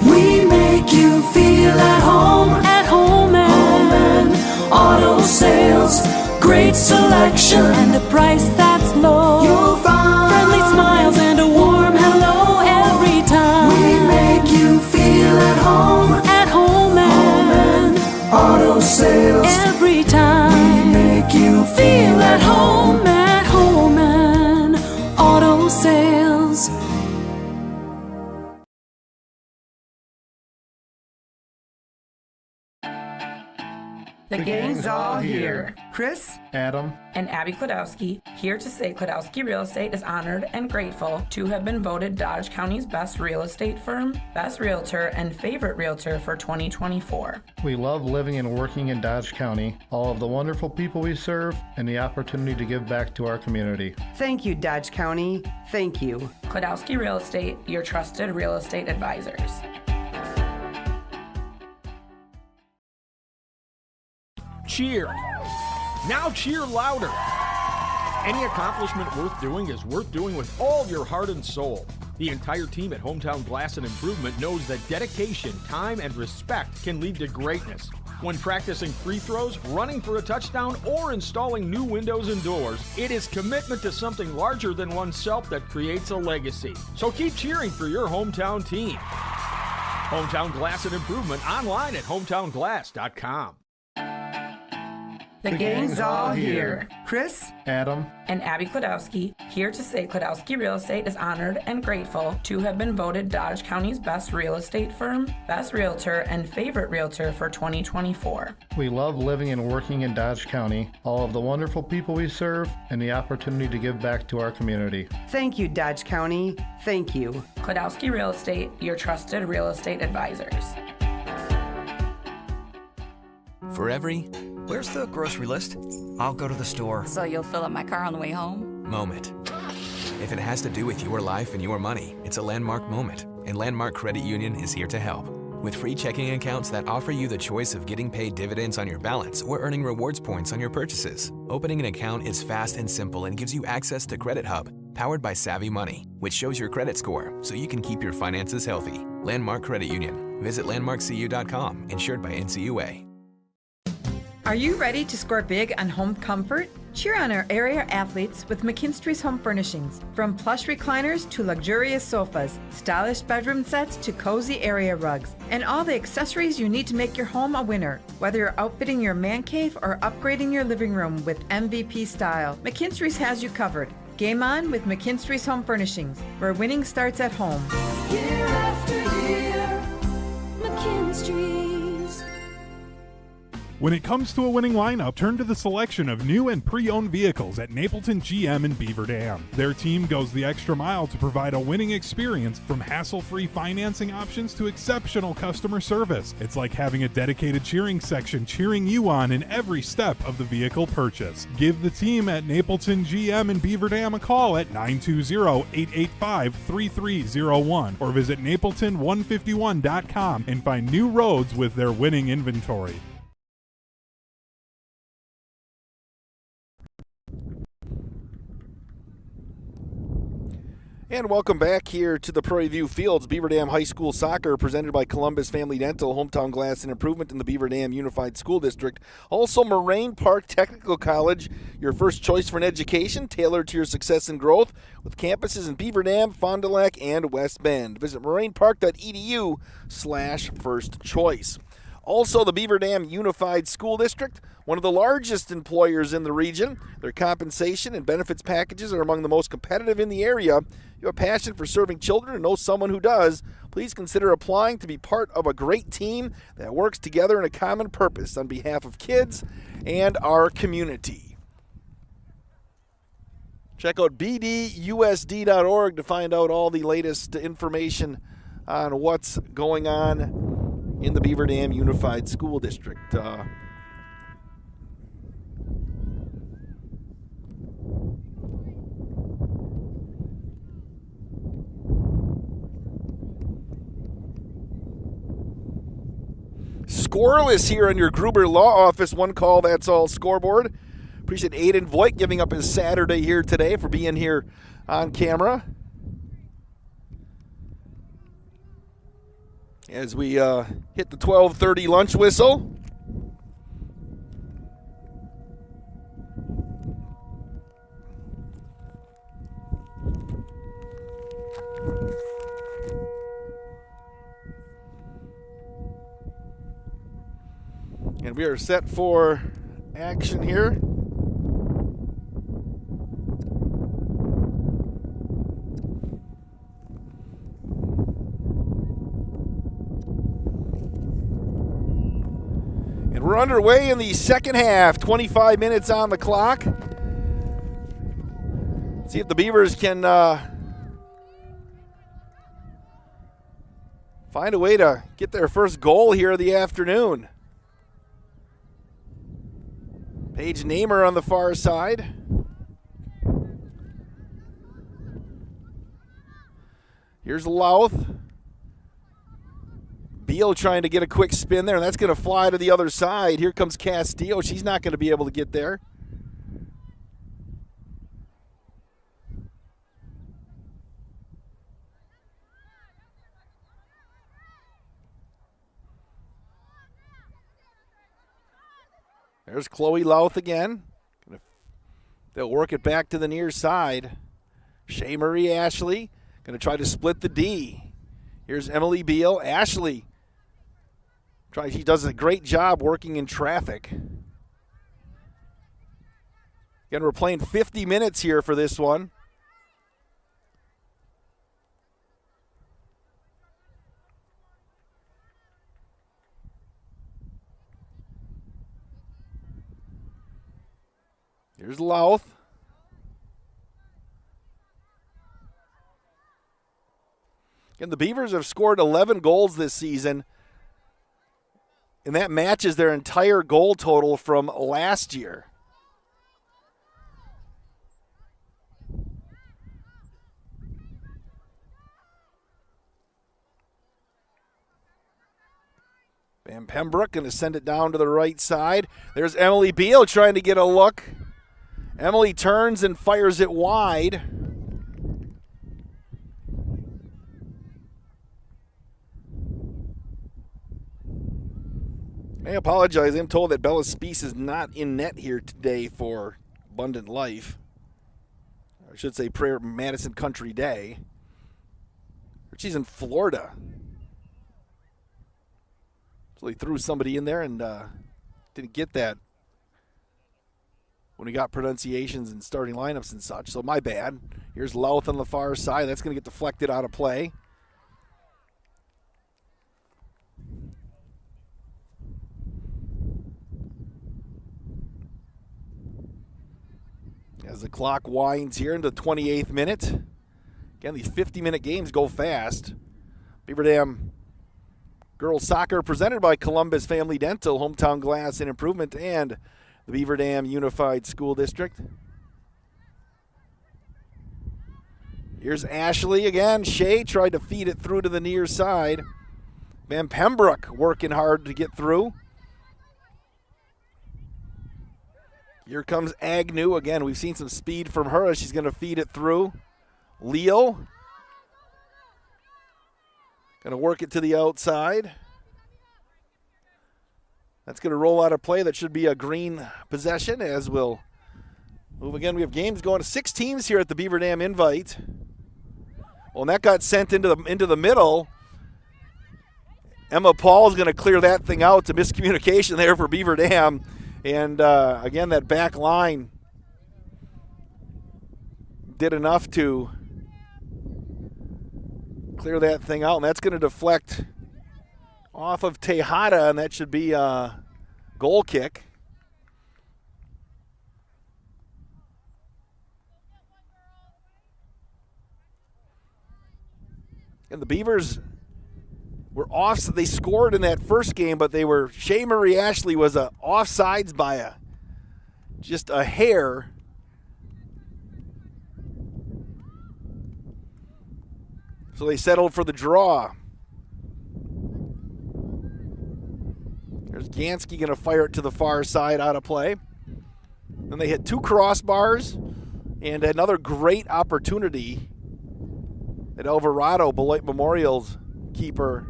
[SPEAKER 5] We make you feel at home and auto sales. Great selection and a price that's low. You'll find friendly smiles and a warm hello every time. We make you feel at home and auto sales. Every time we make you feel at home and auto sales.
[SPEAKER 10] The gang's all here. Chris,
[SPEAKER 9] Adam,
[SPEAKER 8] and Abby Klodowski, here to say Klodowski Real Estate is honored and grateful to have been voted Dodge County's best real estate firm, best realtor, and favorite realtor for 2024.
[SPEAKER 9] We love living and working in Dodge County, all of the wonderful people we serve, and the opportunity to give back to our community.
[SPEAKER 10] Thank you, Dodge County. Thank you.
[SPEAKER 8] Klodowski Real Estate, your trusted real estate advisors.
[SPEAKER 7] Cheer. Now cheer louder. Any accomplishment worth doing is worth doing with all your heart and soul. The entire team at Hometown Glass and Improvement knows that dedication, time, and respect can lead to greatness. When practicing free throws, running for a touchdown, or installing new windows and doors, it is commitment to something larger than oneself that creates a legacy. So keep cheering for your hometown team. Hometown Glass and Improvement online at hometownglass.com.
[SPEAKER 10] The gang's all here. Chris,
[SPEAKER 9] Adam,
[SPEAKER 8] and Abby Klodowski, here to say Klodowski Real Estate is honored and grateful to have been voted Dodge County's best real estate firm, best realtor, and favorite realtor for 2024.
[SPEAKER 9] We love living and working in Dodge County, all of the wonderful people we serve, and the opportunity to give back to our community.
[SPEAKER 10] Thank you, Dodge County. Thank you.
[SPEAKER 8] Klodowski Real Estate, your trusted real estate advisors.
[SPEAKER 11] For every, where's the grocery list? I'll go to the store.
[SPEAKER 12] So you'll fill up my car on the way home?
[SPEAKER 13] Moment. If it has to do with your life and your money, it's a landmark moment, and Landmark Credit Union is here to help. With free checking accounts that offer you the choice of getting paid dividends on your balance or earning rewards points on your purchases. Opening an account is fast and simple and gives you access to Credit Hub, powered by Savvy Money, which shows your credit score so you can keep your finances healthy. Landmark Credit Union. Visit landmarkcu.com, insured by NCUA.
[SPEAKER 14] Are you ready to score big on home comfort? Cheer on our area athletes with McKinstry's Home Furnishings. From plush recliners to luxurious sofas, stylish bedroom sets to cozy area rugs, and all the accessories you need to make your home a winner. Whether you're outfitting your man cave or upgrading your living room with MVP style, McKinstry's has you covered. Game on with McKinstry's Home Furnishings, where winning starts at home.
[SPEAKER 5] Year after year, McKinstry's.
[SPEAKER 15] When it comes to a winning lineup, turn to the selection of new and pre-owned vehicles at Napleton GM in Beaver Dam. Their team goes the extra mile to provide a winning experience, from hassle-free financing options to exceptional customer service. It's like having a dedicated cheering section cheering you on in every step of the vehicle purchase. Give the team at Napleton GM in Beaver Dam a call at 920-885-3301 or visit napleton151.com and find new roads with their winning inventory.
[SPEAKER 2] And welcome back here to the Prairie View Fields. Beaver Dam High School Soccer presented by Columbus Family Dental, Hometown Glass and Improvement in the Beaver Dam Unified School District. Also, Moraine Park Technical College, your first choice for an education tailored to your success and growth, with campuses in Beaver Dam, Fond du Lac, and West Bend. Visit morainepark.edu/first choice. Also, the Beaver Dam Unified School District, one of the largest employers in the region. Their compensation and benefits packages are among the most competitive in the area. You have a passion for serving children and know someone who does, please consider applying to be part of a great team that works together in a common purpose on behalf of kids and our community. Check out bdusd.org to find out all the latest information on what's going on in the Beaver Dam Unified School District. Scoreless here on your Gruber Law Office. One call, that's all scoreboard. Appreciate Aiden Voigt giving up his Saturday here today for being here on camera. As we hit the 12:30 lunch whistle. And we are set for action here. And we're underway in the second half, 25 minutes on the clock. See if the Beavers can find a way to get their first goal here of the afternoon. Paige Namer on the far side. Here's Louth. Beal trying to get a quick spin there, and that's going to fly to the other side. Here comes Castillo. She's not going to be able to get there. There's Chloe Louth again. They'll work it back to the near side. Shea Marie Ashley going to try to split the D. Here's Emily Beal. Ashley, she does a great job working in traffic. Again, we're playing 50 minutes here for this one. Here's Louth. And the Beavers have scored 11 goals this season, and that matches their entire goal total from last year. Van Pembroke going to send it down to the right side. There's Emily Beal trying to get a look. Emily turns and fires it wide. I apologize. I'm told that Bella Speece is not in net here today for Abundant Life. I should say Prayer Madison Country Day. She's in Florida. So he threw somebody in there and didn't get that when we got pronunciations and starting lineups and such. So my bad. Here's Louth on the far side. That's going to get deflected out of play. As the clock winds here into the 28th minute. Again, these 50-minute games go fast. Beaver Dam girls soccer presented by Columbus Family Dental, Hometown Glass and Improvement, and the Beaver Dam Unified School District. Here's Ashley again. Shea tried to feed it through to the near side. Van Pembroke working hard to get through. Here comes Agnew. Again, we've seen some speed from her as she's going to feed it through. Leo. Going to work it to the outside. That's going to roll out of play. That should be a green possession as we'll move again. We have games going to 6 teams here at the Beaver Dam Invite. Well, and that got sent into the middle. Emma Paul's going to clear that thing out to miscommunication there for Beaver Dam. And, again, that back line did enough to clear that thing out. And that's going to deflect off of Tejada, and that should be a goal kick. And the Beavers were off. They scored in that first game, but Shea Marie Ashley was offsides by just a hair. So they settled for the draw. There's Gansky going to fire it to the far side out of play. Then they hit 2 crossbars and another great opportunity at Alvarado. Beloit Memorial's keeper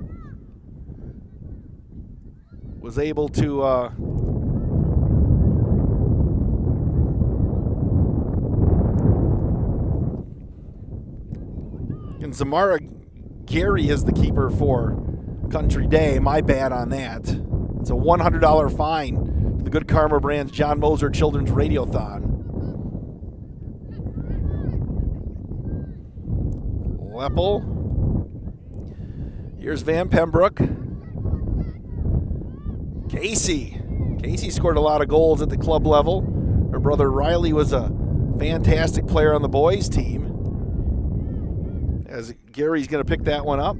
[SPEAKER 2] was able to and Zamara Gary is the keeper for Country Day. My bad on that. It's a $100 fine to the Good Karma Brands John Moser Children's Radiothon. Leppel. Here's Van Pembroke. Casey scored a lot of goals at the club level. Her brother Riley was a fantastic player on the boys team. As Gary's going to pick that one up.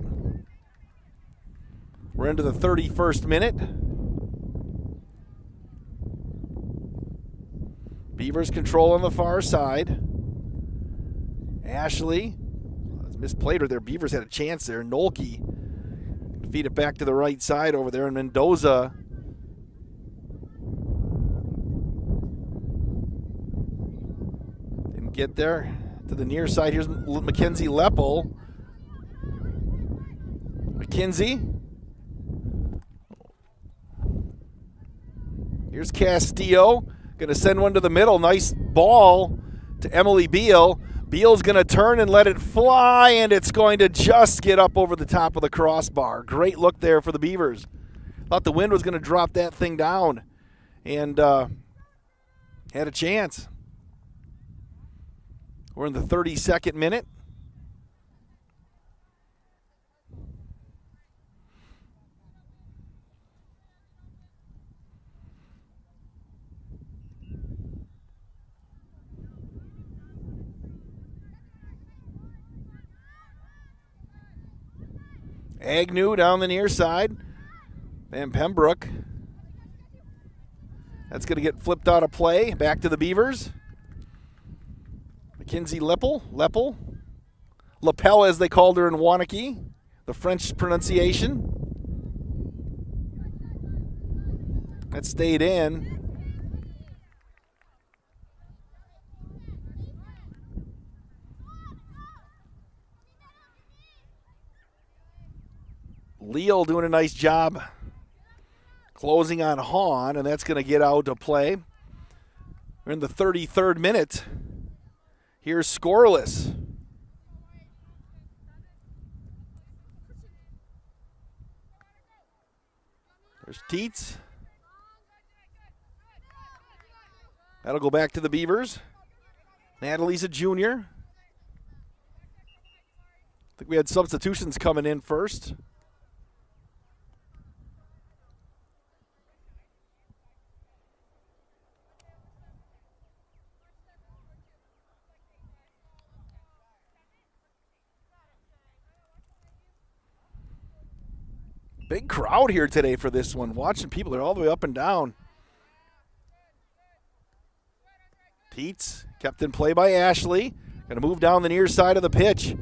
[SPEAKER 2] We're into the 31st minute. Beavers control on the far side. Ashley misplayed her there. Beavers had a chance there. Nolke feed it back to the right side over there, and Mendoza didn't get there to the near side. Here's Mackenzie Leppel. McKenzie. Here's Castillo. Going to send one to the middle. Nice ball to Emily Beal. Beal's going to turn and let it fly, and it's going to just get up over the top of the crossbar. Great look there for the Beavers. Thought the wind was going to drop that thing down, and had a chance. We're in the 32nd minute. Agnew down the near side. Van Pembroke. That's going to get flipped out of play. Back to the Beavers. Mackenzie Leppel. Lapel, as they called her in Wanakee. The French pronunciation. That stayed in. Leal doing a nice job closing on Hahn, and that's going to get out to play. We're in the 33rd minute. Here's scoreless. There's Teets. That'll go back to the Beavers. Natalie's a junior. I think we had substitutions coming in first. Big crowd here today for this one. Watching people, they're all the way up and down. Teets kept in play by Ashley. Going to move down the near side of the pitch.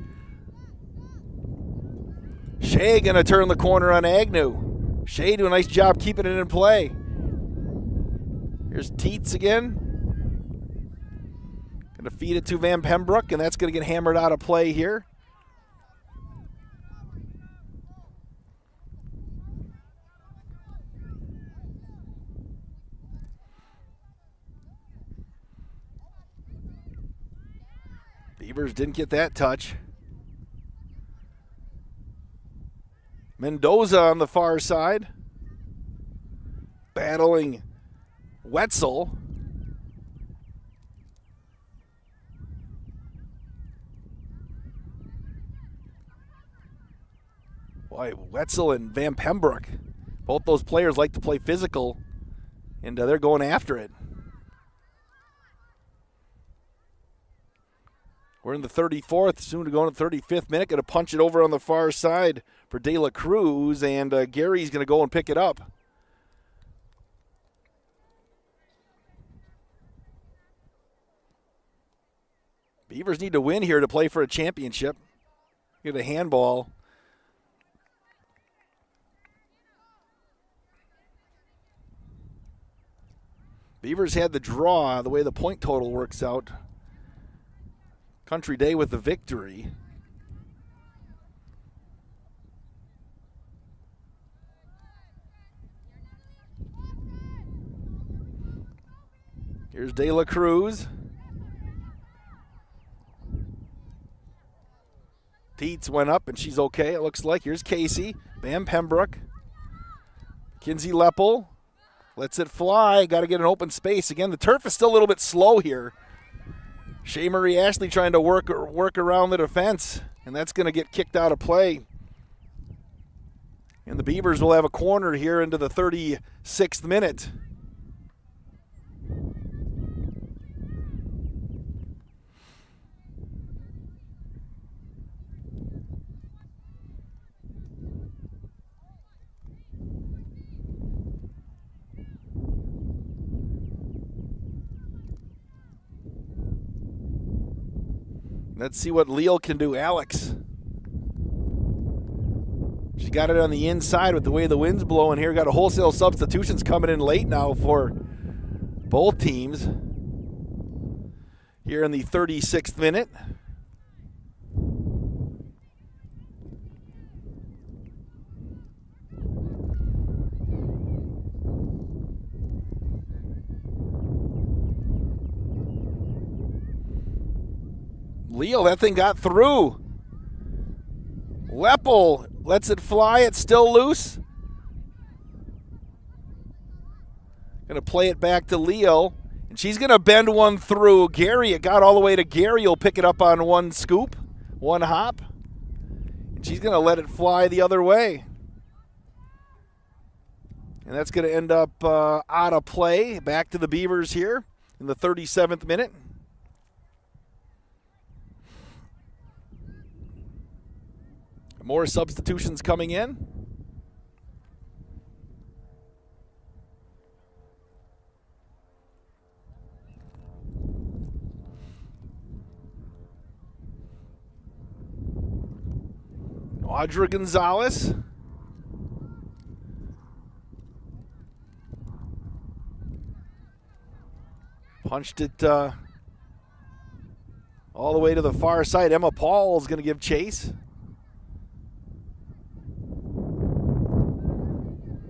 [SPEAKER 2] Shea going to turn the corner on Agnew. Shea do a nice job keeping it in play. Here's Teets again. Going to feed it to Van Pembroek, and that's going to get hammered out of play here. Beavers didn't get that touch. Mendoza on the far side. Battling Wetzel. Boy, Wetzel and Van Pembroek, both those players like to play physical, and they're going after it. We're in the 34th, soon to go in the 35th minute. Going to punch it over on the far side for De La Cruz, and Gary's going to go and pick it up. Beavers need to win here to play for a championship. Get a handball. Beavers had the draw, the way the point total works out. Country Day with the victory. Here's De La Cruz. Teets went up, and she's okay, it looks like. Here's Casey. Van Pembroek. Kinsey Leppel. Lets it fly. Got to get an open space. Again, the turf is still a little bit slow here. Shea Marie Ashley trying to work around the defense, and that's going to get kicked out of play. And the Beavers will have a corner here into the 36th minute. Let's see what Leal can do. Alex. She got it on the inside with the way the wind's blowing here. Got a wholesale substitutions coming in late now for both teams. Here in the 36th minute. Leal, that thing got through. Leppel lets it fly. It's still loose. Going to play it back to Leal. And she's going to bend one through. Gary, it got all the way to Gary. He'll pick it up on one scoop, one hop. And she's going to let it fly the other way. And that's going to end up out of play. Back to the Beavers here in the 37th minute. More substitutions coming in. Audra Gonzalez. Punched it all the way to the far side. Emma Paul is going to give chase.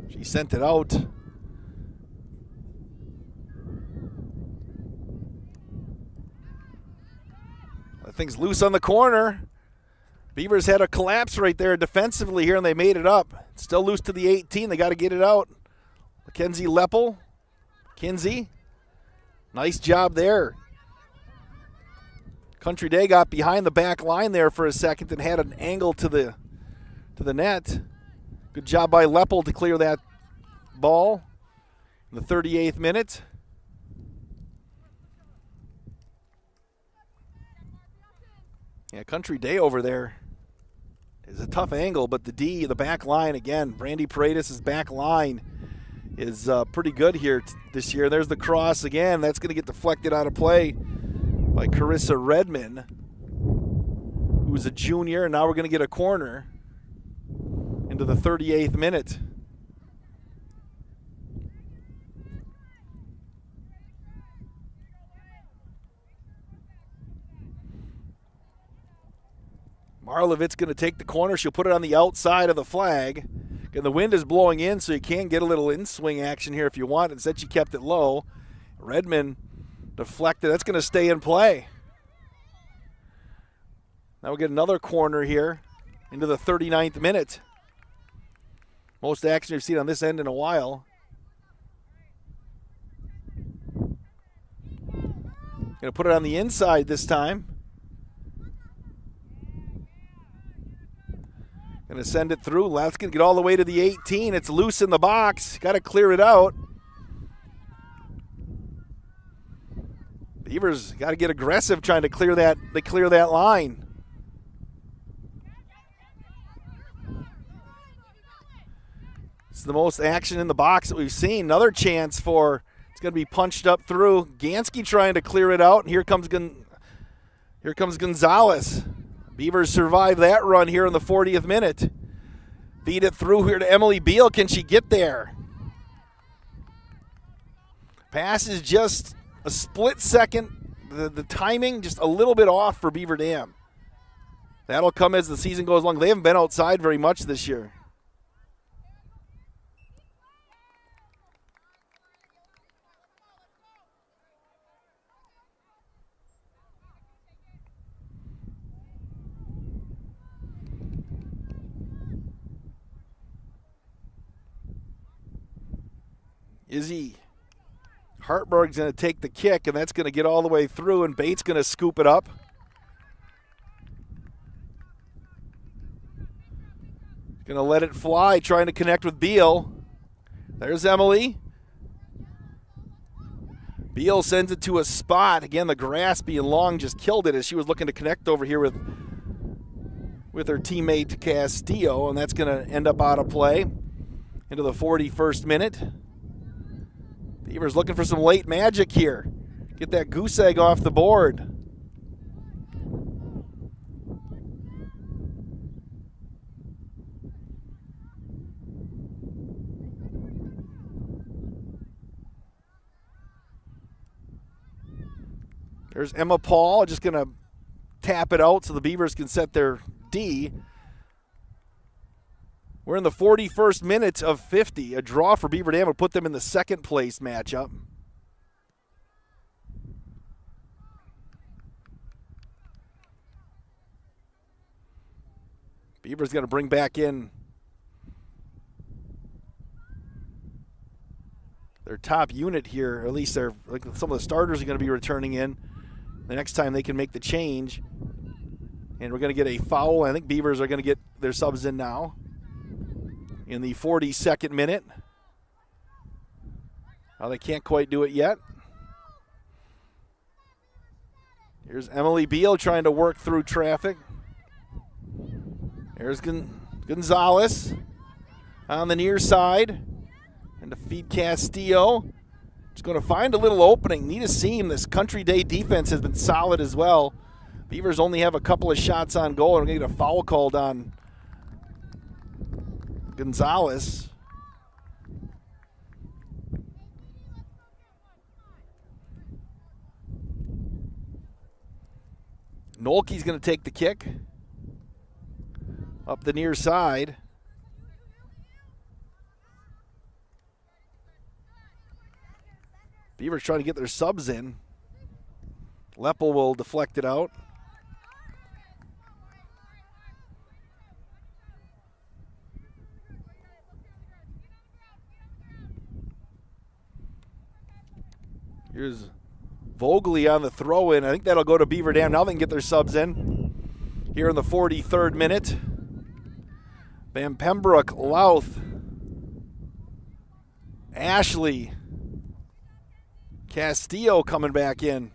[SPEAKER 2] She sent it out. That thing's loose on the corner. Beavers had a collapse right there defensively here, and they made it up. It's still loose to the 18. They got to get it out. Mackenzie Leppel. Kinsey. Nice job there. Country Day got behind the back line there for a second and had an angle to the net. Good job by Leppel to clear that ball in the 38th minute. Yeah, Country Day over there It's a tough angle, but the back line, again, Brandy Paredes' back line is pretty good here this year. There's the cross again. That's going to get deflected out of play by Carissa Redmond, who's a junior, and now we're going to get a corner into the 38th minute. Marlovit's going to take the corner. She'll put it on the outside of the flag. And the wind is blowing in, so you can get a little in-swing action here if you want. Instead, she kept it low. Redmond deflected. That's going to stay in play. Now we'll get another corner here into the 39th minute. Most action we've seen on this end in a while. Going to put it on the inside this time. Going to send it through. That's going to get all the way to the 18. It's loose in the box. Got to clear it out. Beavers got to get aggressive trying to clear that line. It's the most action in the box that we've seen. Another chance for, it's going to be punched up through. Gansky trying to clear it out, and here comes Gonzalez. Beavers survive that run here in the 40th minute. Feed it through here to Emily Beal. Can she get there? Pass is just a split second. The timing just a little bit off for Beaver Dam. That'll come as the season goes along. They haven't been outside very much this year. Izzy Hartberg's going to take the kick, and that's going to get all the way through, and Bates going to scoop it up. Going to let it fly, trying to connect with Beal. There's Emily. Beal sends it to a spot. Again, the grass being long just killed it as she was looking to connect over here with her teammate Castillo, and that's going to end up out of play into the 41st minute. Beavers looking for some late magic here. Get that goose egg off the board. There's Emma Paul just going to tap it out so the Beavers can set their D. We're in the 41st minute of 50. A draw for Beaver Dam would put them in the second place matchup. Beaver's going to bring back in their top unit here. Or at least some of the starters are going to be returning in the next time they can make the change. And we're going to get a foul. I think Beavers are going to get their subs in now. In the 42nd minute. Well, they can't quite do it yet. Here's Emily Beal trying to work through traffic. There's Gonzalez on the near side. And to feed Castillo. Just going to find a little opening. Need a seam. This Country Day defense has been solid as well. Beavers only have a couple of shots on goal. And we're going to get a foul called on Gonzalez. Nolke's going to take the kick up the near side. Beavers trying to get their subs in. Leppel will deflect it out. Here's Vogley on the throw-in. I think that'll go to Beaver Dam. Now they can get their subs in. Here in the 43rd minute. Van Pembroke, Louth, Ashley, Castillo coming back in.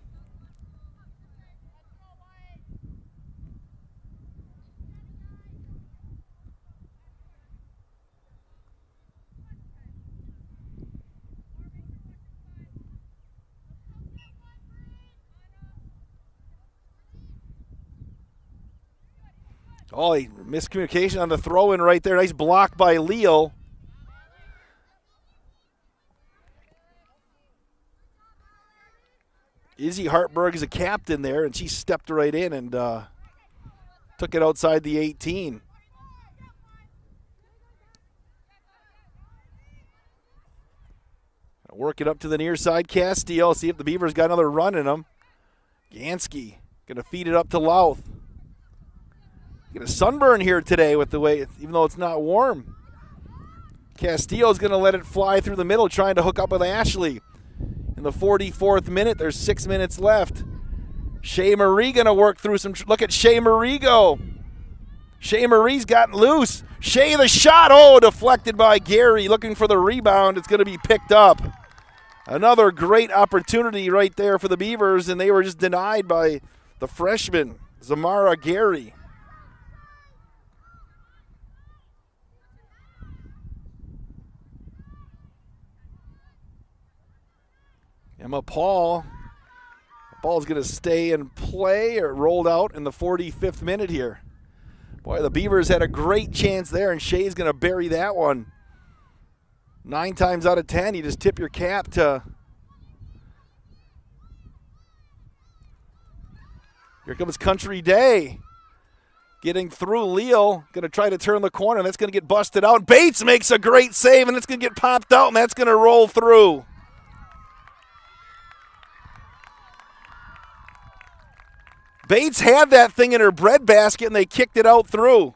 [SPEAKER 2] Oh, miscommunication on the throw-in right there. Nice block by Leal. Izzy Hartberg is a captain there, and she stepped right in and took it outside the 18. Work it up to the near side. Castillo, see if the Beavers got another run in them. Gansky going to feed it up to Louth. Get a sunburn here today with the way, even though it's not warm. Castillo's going to let it fly through the middle, trying to hook up with Ashley. In the 44th minute, there's 6 minutes left. Shea Marie going to work through some. Look at Shea Marie go. Shea Marie's gotten loose. Shea the shot. Oh, deflected by Gary. Looking for the rebound. It's going to be picked up. Another great opportunity right there for the Beavers, and they were just denied by the freshman, Zamara Gary. Emma Paul. The ball's going to stay in play, or rolled out in the 45th minute here. Boy, the Beavers had a great chance there, and Shea's going to bury that one. 9 times out of 10, you just tip your cap to. Here comes Country Day. Getting through. Leal going to try to turn the corner. That's going to get busted out. Bates makes a great save, and it's going to get popped out, and that's going to roll through. Bates had that thing in her breadbasket, and they kicked it out through.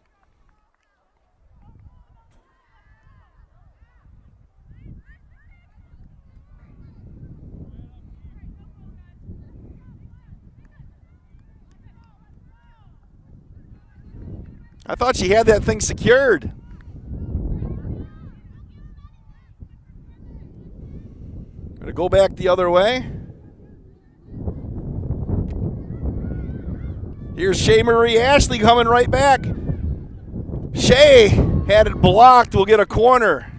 [SPEAKER 2] I thought she had that thing secured. Gonna go back the other way. Here's Shea Marie Ashley coming right back. Shea had it blocked. We'll get a corner.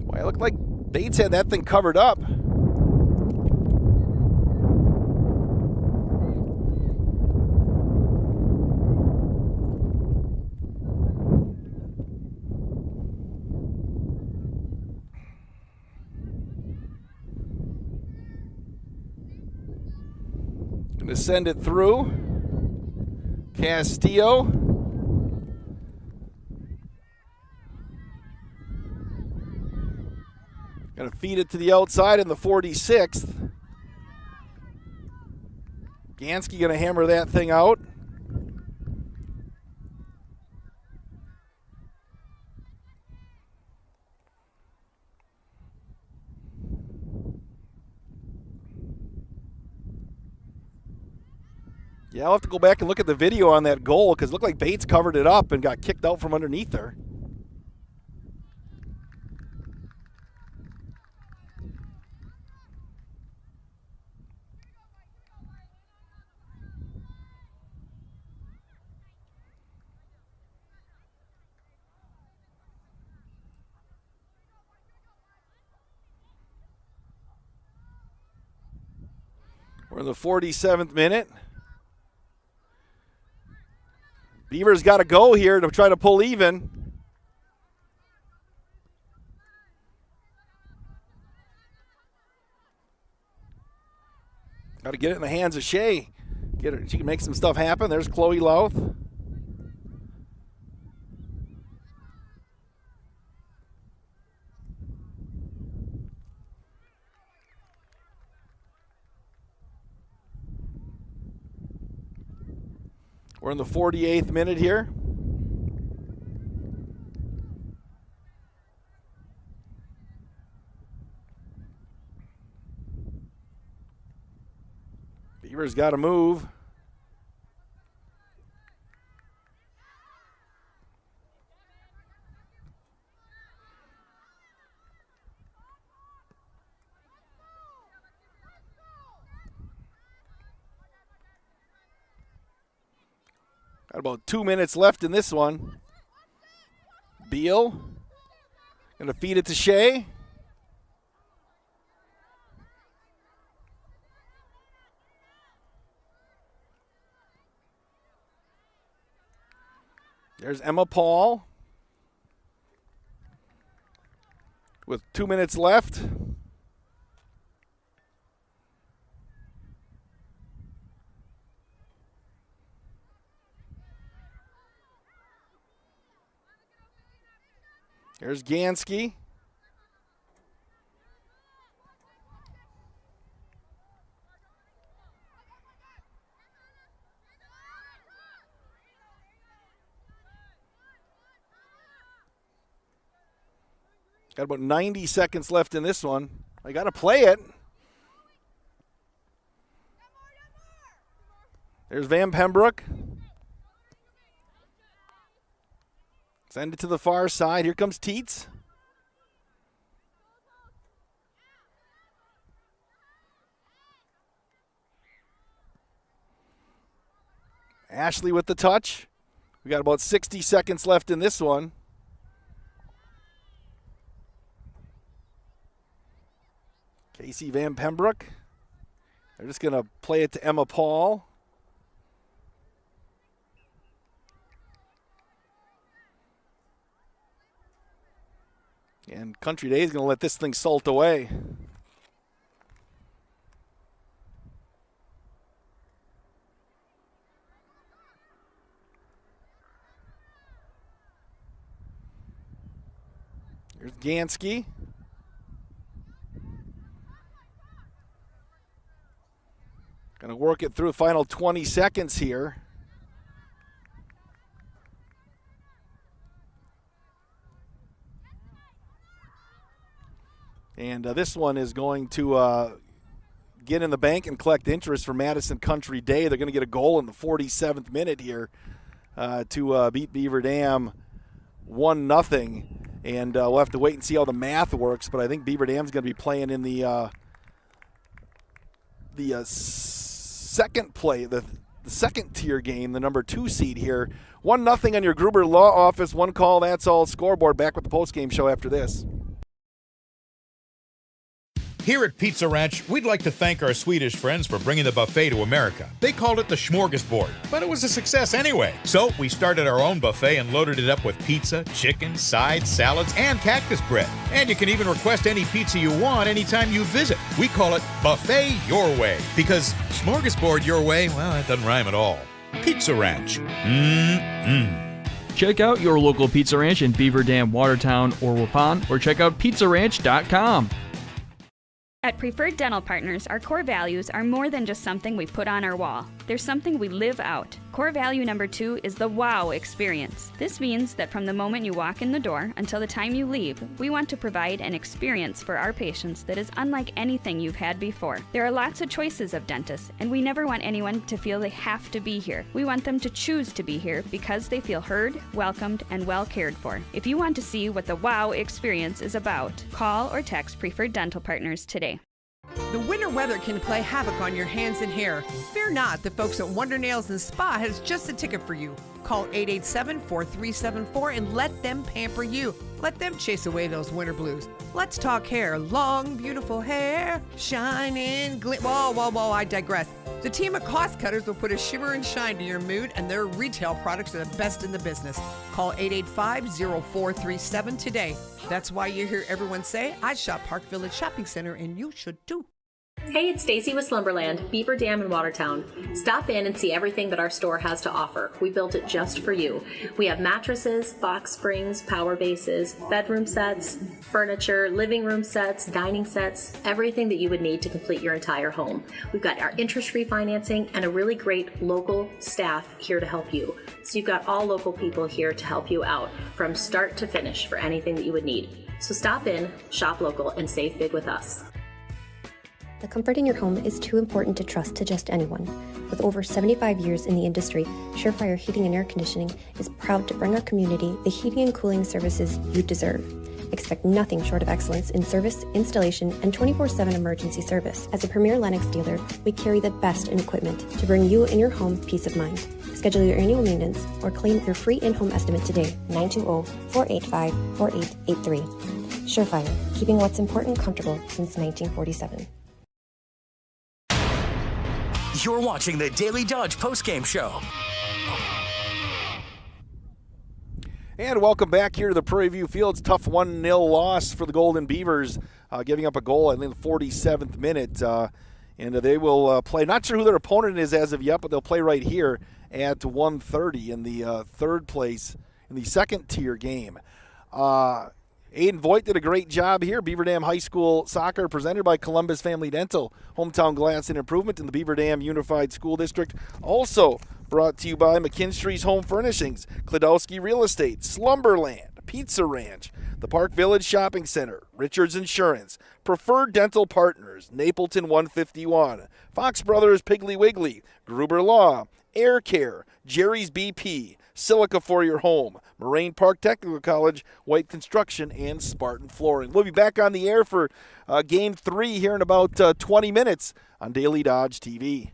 [SPEAKER 2] Boy, it looked like Bates had that thing covered up. To send it through. Castillo. Going to feed it to the outside in the 46th. Gansky going to hammer that thing out. Yeah, I'll have to go back and look at the video on that goal because it looked like Bates covered it up and got kicked out from underneath her. We're in the 47th minute. Beavers got to go here to try to pull even. Got to get it in the hands of Shea. Get her. She can make some stuff happen. There's Chloe Louth. We're in the 48th minute here. Beaver's got to move. Got about 2 minutes left in this one. Beal going to feed it to Shea. There's Emma Paul with 2 minutes left. There's Gansky. Got about 90 seconds left in this one. I got to play it. There's Van Pembroke. Send it to the far side. Here comes Teets. Ashley with the touch. We got about 60 seconds left in this one. Casey Van Pembroke. They're just going to play it to Emma Paul. And Country Day is going to let this thing salt away. Here's Gansky. Going to work it through the final 20 seconds here. And this one is going to get in the bank and collect interest for Madison Country Day. They're going to get a goal in the 47th minute here to beat Beaver Dam 1-0. And we'll have to wait and see how the math works. But I think Beaver Dam's going to be playing in the second play, the second tier game, the number 2 seed here. 1-0 on your Gruber Law Office. One call, that's all. Scoreboard. Back with the postgame show after this.
[SPEAKER 17] Here at Pizza Ranch, we'd like to thank our Swedish friends for bringing the buffet to America. They called it the smorgasbord, but it was a success anyway. So we started our own buffet and loaded it up with pizza, chicken, sides, salads, and cactus bread. And you can even request any pizza you want anytime you visit. We call it Buffet Your Way, because smorgasbord your way, well, that doesn't rhyme at all. Pizza Ranch.
[SPEAKER 6] Check out your local Pizza Ranch in Beaver Dam, Watertown, or Waupun, or check out pizzaranch.com.
[SPEAKER 18] At Preferred Dental Partners, our core values are more than just something we put on our wall. They're something we live out. Core value number 2 is the wow experience. This means that from the moment you walk in the door until the time you leave, we want to provide an experience for our patients that is unlike anything you've had before. There are lots of choices of dentists, and we never want anyone to feel they have to be here. We want them to choose to be here because they feel heard, welcomed, and well cared for. If you want to see what the wow experience is about, call or text Preferred Dental Partners today.
[SPEAKER 16] The winter weather can play havoc on your hands and hair. Fear not, the folks at Wonder Nails and Spa has just the ticket for you. Call 887-4374 and let them pamper you. Let them chase away those winter blues. Let's talk hair. Long, beautiful hair, shining, whoa, I digress. The team of cost cutters will put a shimmer and shine to your mood, and their retail products are the best in the business. Call 885-0437 today. That's why you hear everyone say, I shop Park Village Shopping Center, and you should too.
[SPEAKER 19] Hey, it's Stacy with Slumberland, Beaver Dam in Watertown. Stop in and see everything that our store has to offer. We built it just for you. We have mattresses, box springs, power bases, bedroom sets, furniture, living room sets, dining sets, everything that you would need to complete your entire home. We've got our interest-free financing and a really great local staff here to help you. So you've got all local people here to help you out from start to finish for anything that you would need. So stop in, shop local, and save big with us.
[SPEAKER 20] The comfort in your home is too important to trust to just anyone. With over 75 years in the industry, Surefire Heating and Air Conditioning is proud to bring our community the heating and cooling services you deserve. Expect nothing short of excellence in service, installation, and 24/7 emergency service. As a premier Lennox dealer, we carry the best in equipment to bring you and your home peace of mind. Schedule your annual maintenance or claim your free in-home estimate today, 920-485-4883. Surefire, keeping what's important comfortable since 1947.
[SPEAKER 1] You're watching the Daily Dodge postgame show.
[SPEAKER 2] And welcome back here to the Prairie View Fields. Tough 1-0 loss for the Golden Beavers, giving up a goal in the 47th minute. And they will play, not sure who their opponent is as of yet, but they'll play right here at 1:30 in the third place in the second-tier game. Aiden Voigt did a great job here. Beaver Dam High School Soccer presented by Columbus Family Dental, Hometown Glass and Improvement in the Beaver Dam Unified School District. Also brought to you by McKinstry's Home Furnishings, Klodowski Real Estate, Slumberland, Pizza Ranch, the Park Village Shopping Center, Richards Insurance, Preferred Dental Partners, Napleton 151, Fox Brothers Piggly Wiggly, Gruber Law, Air Care, Jerry's BP, Silica for your home, Moraine Park Technical College, White Construction, and Spartan Flooring. We'll be back on the air for Game 3 here in about 20 minutes on Daily Dodge TV.